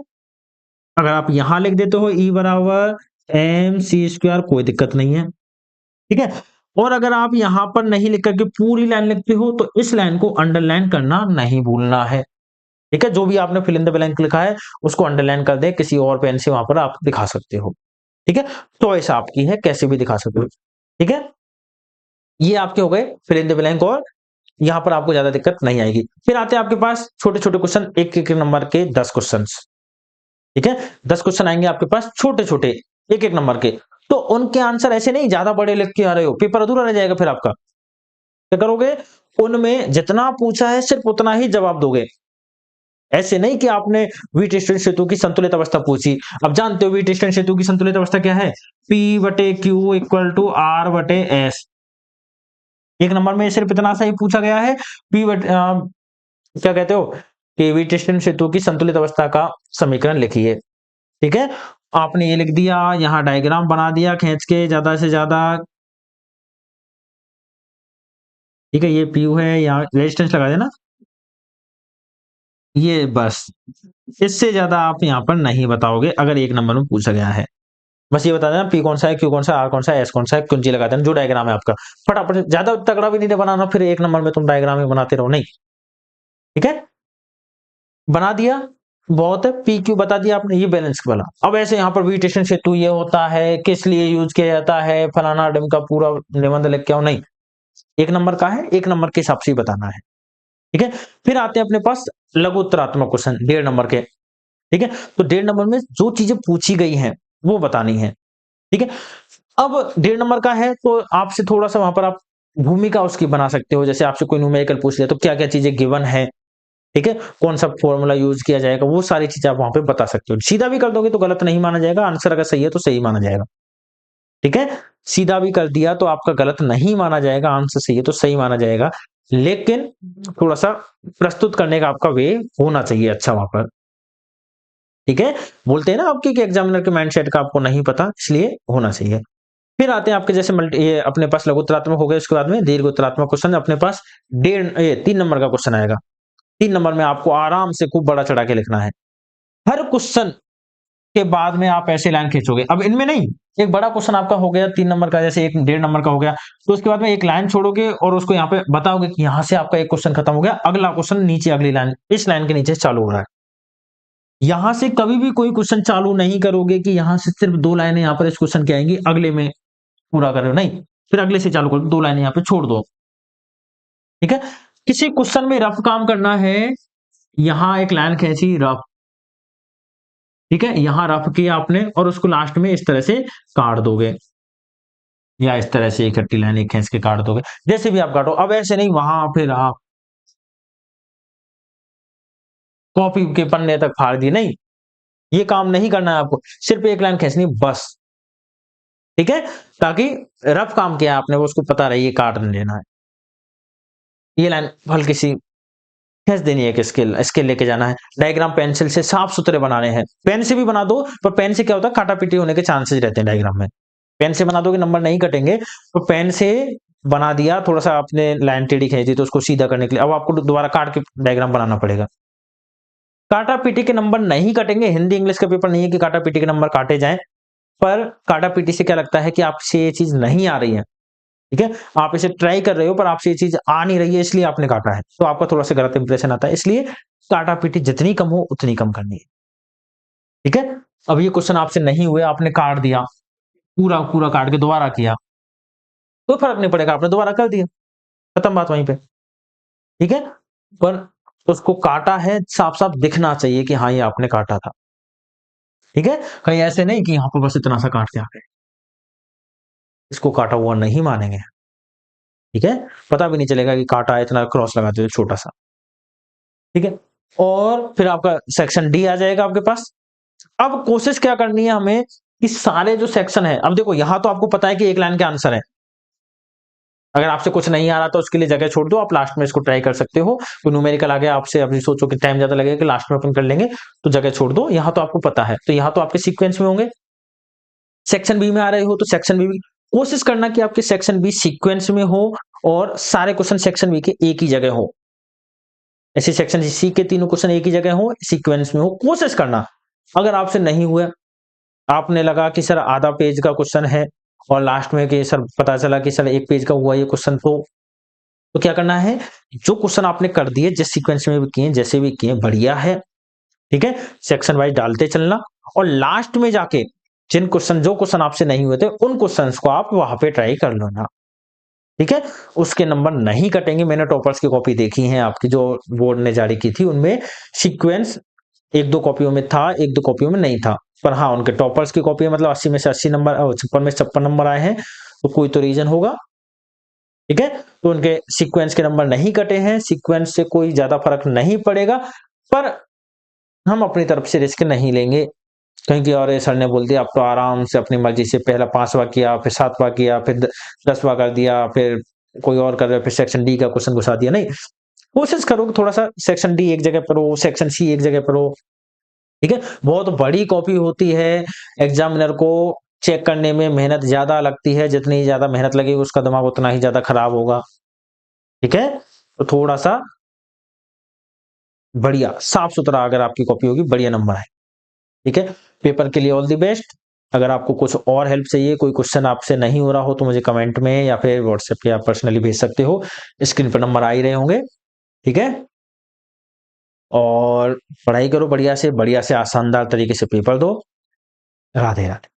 अगर आप यहां लिख देते हो E बराबर mc², कोई दिक्कत नहीं है। ठीक है, और अगर आप यहां पर नहीं लिख करके पूरी लाइन लिखते हो तो इस लाइन को अंडरलाइन करना नहीं भूलना है। ठीक है, जो भी आपने फिल इन द ब्लैंक लिखा है उसको अंडरलाइन कर दे, किसी और पेन से वहां पर आप दिखा सकते हो। ठीक है, चॉइस आपकी है, कैसे भी दिखा सकते हो। ठीक है, ये आपके हो गए फिल इन द ब्लैंक, और यहां पर आपको ज्यादा दिक्कत नहीं आएगी। फिर आते हैं आपके पास छोटे छोटे क्वेश्चन, एक एक नंबर के 10 क्वेश्चन। ठीक है, 10 क्वेश्चन आएंगे आपके पास छोटे छोटे, एक एक नंबर के, तो उनके आंसर ऐसे नहीं ज्यादा बड़े लिख के आ रहे हो, पेपर अधूरा रह जाएगा। फिर आपका क्या करोगे, उनमें जितना पूछा है सिर्फ उतना ही जवाब दोगे। ऐसे नहीं कि आपने वीट-स्टोन सेतु की संतुलित अवस्था पूछी। अब जानते हो वीट-स्टोन सेतु की संतुलित अवस्था क्या है, P/Q = R/S। 1 नंबर में सिर्फ इतना सा ही पूछा गया है, क्या कहते हो कि वीटस्टोन सेतु की संतुलित अवस्था का समीकरण लिखिए। ठीक है, आपने ये लिख दिया, यहाँ डायग्राम बना दिया खींच के ज्यादा से ज्यादा। ठीक है, ये पीयू है, यहाँ रेजिस्टेंस लगा देना, ये बस, इससे ज्यादा आप यहाँ पर नहीं बताओगे अगर 1 नंबर में पूछा गया है। बस ये बता देना पी कौन सा है, क्यू कौन सा है, आर कौन सा है, एस कौन सा है, कुंजी लगा देना जो डायग्राम है आपका। फटाफट, ज्यादा तगड़ा भी नहीं बनाना फिर 1 नंबर में तुम डायग्राम ही बनाते रहो, नहीं। ठीक है, बना दिया, बहुत है। पी क्यू बता दिया आपने, ये बैलेंस वाला। अब ऐसे यहाँ पर वीटेशन सेतु ये होता है, किस लिए यूज किया जाता है, फलाना डम का पूरा निबंध लिख के आओ, नहीं। 1 नंबर का है, 1 नंबर के हिसाब से ही बताना है। ठीक है, फिर आते हैं अपने पास लघु उत्तरात्मक क्वेश्चन 1.5 नंबर के। ठीक है, तो 1.5 नंबर में जो चीजें पूछी गई हैं वो बतानी है। ठीक है, अब 1.5 नंबर का है तो आपसे थोड़ा सा वहां पर आप भूमिका उसकी बना सकते हो। जैसे आपसे कोई न्यूमेरिकल पूछ लिया तो क्या क्या चीजें गिवन है, ठीक है, कौन सा फॉर्मूला यूज किया जाएगा, वो सारी चीजें आप वहां पे बता सकते हो। सीधा भी कर दोगे तो गलत नहीं माना जाएगा, आंसर अगर सही है तो सही माना जाएगा। ठीक है, सीधा भी कर दिया तो आपका गलत नहीं माना जाएगा, आंसर सही है तो सही माना जाएगा, लेकिन थोड़ा सा प्रस्तुत करने का आपका वे होना चाहिए अच्छा वहां पर। ठीक है, बोलते हैं ना आपके कि एग्जामिनर के माइंडसेट का आपको नहीं पता, इसलिए होना चाहिए। फिर आते हैं आपके जैसे ये अपने पास लघु उत्तरात्मक हो गए, उसके बाद में दीर्घ उत्तरात्मक क्वेश्चन अपने पास 3 नंबर का क्वेश्चन आएगा। 3 नंबर में आपको आराम से खूब बड़ा चढ़ा के लिखना है। हर क्वेश्चन के बाद में आप ऐसे लाइन खींचोगे। अब इनमें नहीं, एक बड़ा क्वेश्चन आपका हो गया 3 नंबर का, जैसे एक 1.5 नंबर का हो गया, तो उसके बाद में एक लाइन छोड़ोगे और उसको यहाँ पे बताओगे कि यहाँ से आपका एक क्वेश्चन खत्म हो गया, अगला क्वेश्चन नीचे अगली लाइन इस लाइन के नीचे चालू हो रहा है। यहां से कभी भी कोई क्वेश्चन चालू नहीं करोगे कि यहां से सिर्फ 2 लाइनें यहाँ पर इस क्वेश्चन की आएंगी, अगले में पूरा करो, नहीं। फिर अगले से चालू करो, 2 लाइनें यहाँ पे छोड़ दो। ठीक है, किसी क्वेश्चन में रफ काम करना है, यहां एक लाइन खींची रफ, ठीक है, यहां रफ किया आपने और उसको लास्ट में इस तरह से काट दोगे, या इस तरह से इकट्ठी लाइन एक खींच के काट दोगे, जैसे भी आप काटो। अब ऐसे नहीं वहां फिर आप कॉपी के पन्ने तक फाड़ दिए, नहीं, ये काम नहीं करना है आपको, सिर्फ एक लाइन खींचनी बस। ठीक है, ताकि रफ काम किया आपने वो उसको पता रहे ये काट नहीं लेना है। ये लाइन हल्की सी खींच देनी है, एक स्केल स्केल लेके जाना है। डायग्राम पेंसिल से साफ सुथरे बनाने हैं, पेन से भी बना दो, पर पेन से क्या होता है काटा पीटी होने के चांसेस रहते हैं डायग्राम में। पेन से बना दोगे नंबर नहीं कटेंगे, तो पेन से बना दिया, थोड़ा सा आपने लाइन टेढ़ी खींची तो उसको सीधा करने के लिए अब आपको दोबारा काट के डायग्राम बनाना पड़ेगा। काटा पीटी के नंबर नहीं कटेंगे, हिंदी इंग्लिश का पेपर नहीं है कि काटा पीटी के नंबर काटे जाएं, पर काटा पीटी से क्या लगता है कि आपसे ये चीज नहीं आ रही है। ठीक है, आप इसे ट्राई कर रहे हो पर आपसे ये चीज आ नहीं रही है, इसलिए आपने काटा है, तो आपका थोड़ा सा गलत इंप्रेशन आता है, इसलिए काटा पीटी जितनी कम हो उतनी कम करनी है। ठीक है, अब ये क्वेश्चन आपसे नहीं हुए, आपने काट दिया, पूरा पूरा काट के दोबारा किया, कोई फर्क नहीं पड़ेगा, आपने दोबारा कर दिया, खत्म बात वहीं पे। ठीक है, पर उसको काटा है, साफ साफ दिखना चाहिए कि हाँ ये आपने काटा था। ठीक है, कहीं ऐसे नहीं कि यहाँ पर बस इतना सा काट के आ गए, इसको काटा हुआ नहीं मानेंगे। ठीक है, पता भी नहीं चलेगा कि काटा है, इतना क्रॉस लगा दो छोटा सा। ठीक है, और फिर आपका सेक्शन डी आ जाएगा आपके पास। अब कोशिश क्या करनी है हमें कि सारे जो सेक्शन है, अब देखो यहां तो आपको पता है कि एक लाइन के आंसर है, अगर आपसे कुछ नहीं आ रहा तो उसके लिए जगह छोड़ दो, आप लास्ट में इसको ट्राई कर सकते हो। तो न्यूमेरिकल आ गया आपसे, अभी सोचो कि टाइम ज्यादा लगेगा कि लास्ट में अपन कर लेंगे, तो जगह छोड़ दो। यहां तो आपको पता है, तो यहां तो आपके सीक्वेंस में होंगे। सेक्शन बी में आ रहे हो तो सेक्शन बी कोशिश करना कि आपके सेक्शन बी सीक्वेंस में हो और सारे क्वेश्चन सेक्शन बी के एक ही जगह हो। ऐसे सेक्शन सी के तीनों क्वेश्चन एक ही जगह हो, सीक्वेंस में हो, कोशिश करना। अगर आपसे नहीं हुआ, आपने लगा कि सर आधा पेज का क्वेश्चन है और लास्ट में कि सर पता चला कि सर 1 पेज का हुआ ये क्वेश्चन, तो क्या करना है, जो क्वेश्चन आपने कर दिए जिस सीक्वेंस में भी किए जैसे भी किए बढ़िया है। ठीक है, सेक्शन वाइज डालते चलना और लास्ट में जाके जो क्वेश्चन आपसे नहीं हुए थे उन क्वेश्चंस को आप वहां पे ट्राई कर लेना। ठीक है, उसके नंबर नहीं कटेंगे। मैंने टॉपर्स की कॉपी देखी है आपकी जो बोर्ड ने जारी की थी, उनमें सीक्वेंस 1-2 कॉपियों में था, 1-2 कॉपियों में नहीं था, पर हाँ उनके टॉपर्स की कॉपी मतलब 80 में से 80 नंबर, 56 में 56 नंबर आए हैं, तो कोई तो रीजन होगा। ठीक है, तो उनके सीक्वेंस के नंबर नहीं कटे हैं, सीक्वेंस से कोई ज्यादा फर्क नहीं पड़ेगा, पर हम अपनी तरफ से रिस्क नहीं लेंगे, क्योंकि और सर ने बोल दिया आप तो आराम से अपनी मर्जी से पहला 5वां किया, फिर 7वां किया, फिर 10वां कर दिया, फिर कोई और कर रहे हो, फिर सेक्शन डी का क्वेश्चन घुसा दिया, नहीं। कोशिश करो कि थोड़ा-सा सेक्शन डी एक जगह पढ़ो, सेक्शन सी एक जगह पढ़ो, ठीक है? बहुत बड़ी कॉपी होती है, एग्ज़ामिनर को चेक करने में मेहनत ज़्यादा लगती है, जितनी ज़्यादा मेहनत लगेगी उसका दिमाग उतना ही ज़्यादा खराब होगा, ठीक है? तो थोड़ा-सा बढ़िया, साफ-सुथरा अगर आपकी कॉपी होगी, बढ़िया नंबर आए, ठीक है? पेपर के लिए ऑल द बेस्ट। अगर आपको कुछ और हेल्प चाहिए, कोई क्वेश्चन आपसे नहीं हो रहा हो, तो मुझे कमेंट में या फिर व्हाट्सएप पे आप पर्सनली भेज सकते हो। स्क्रीन पे नंबर आ ही रहे होंगे, ठीक है? और पढ़ाई करो बढ़िया से आशानदार तरीके से पेपर दो। राधे-राधे।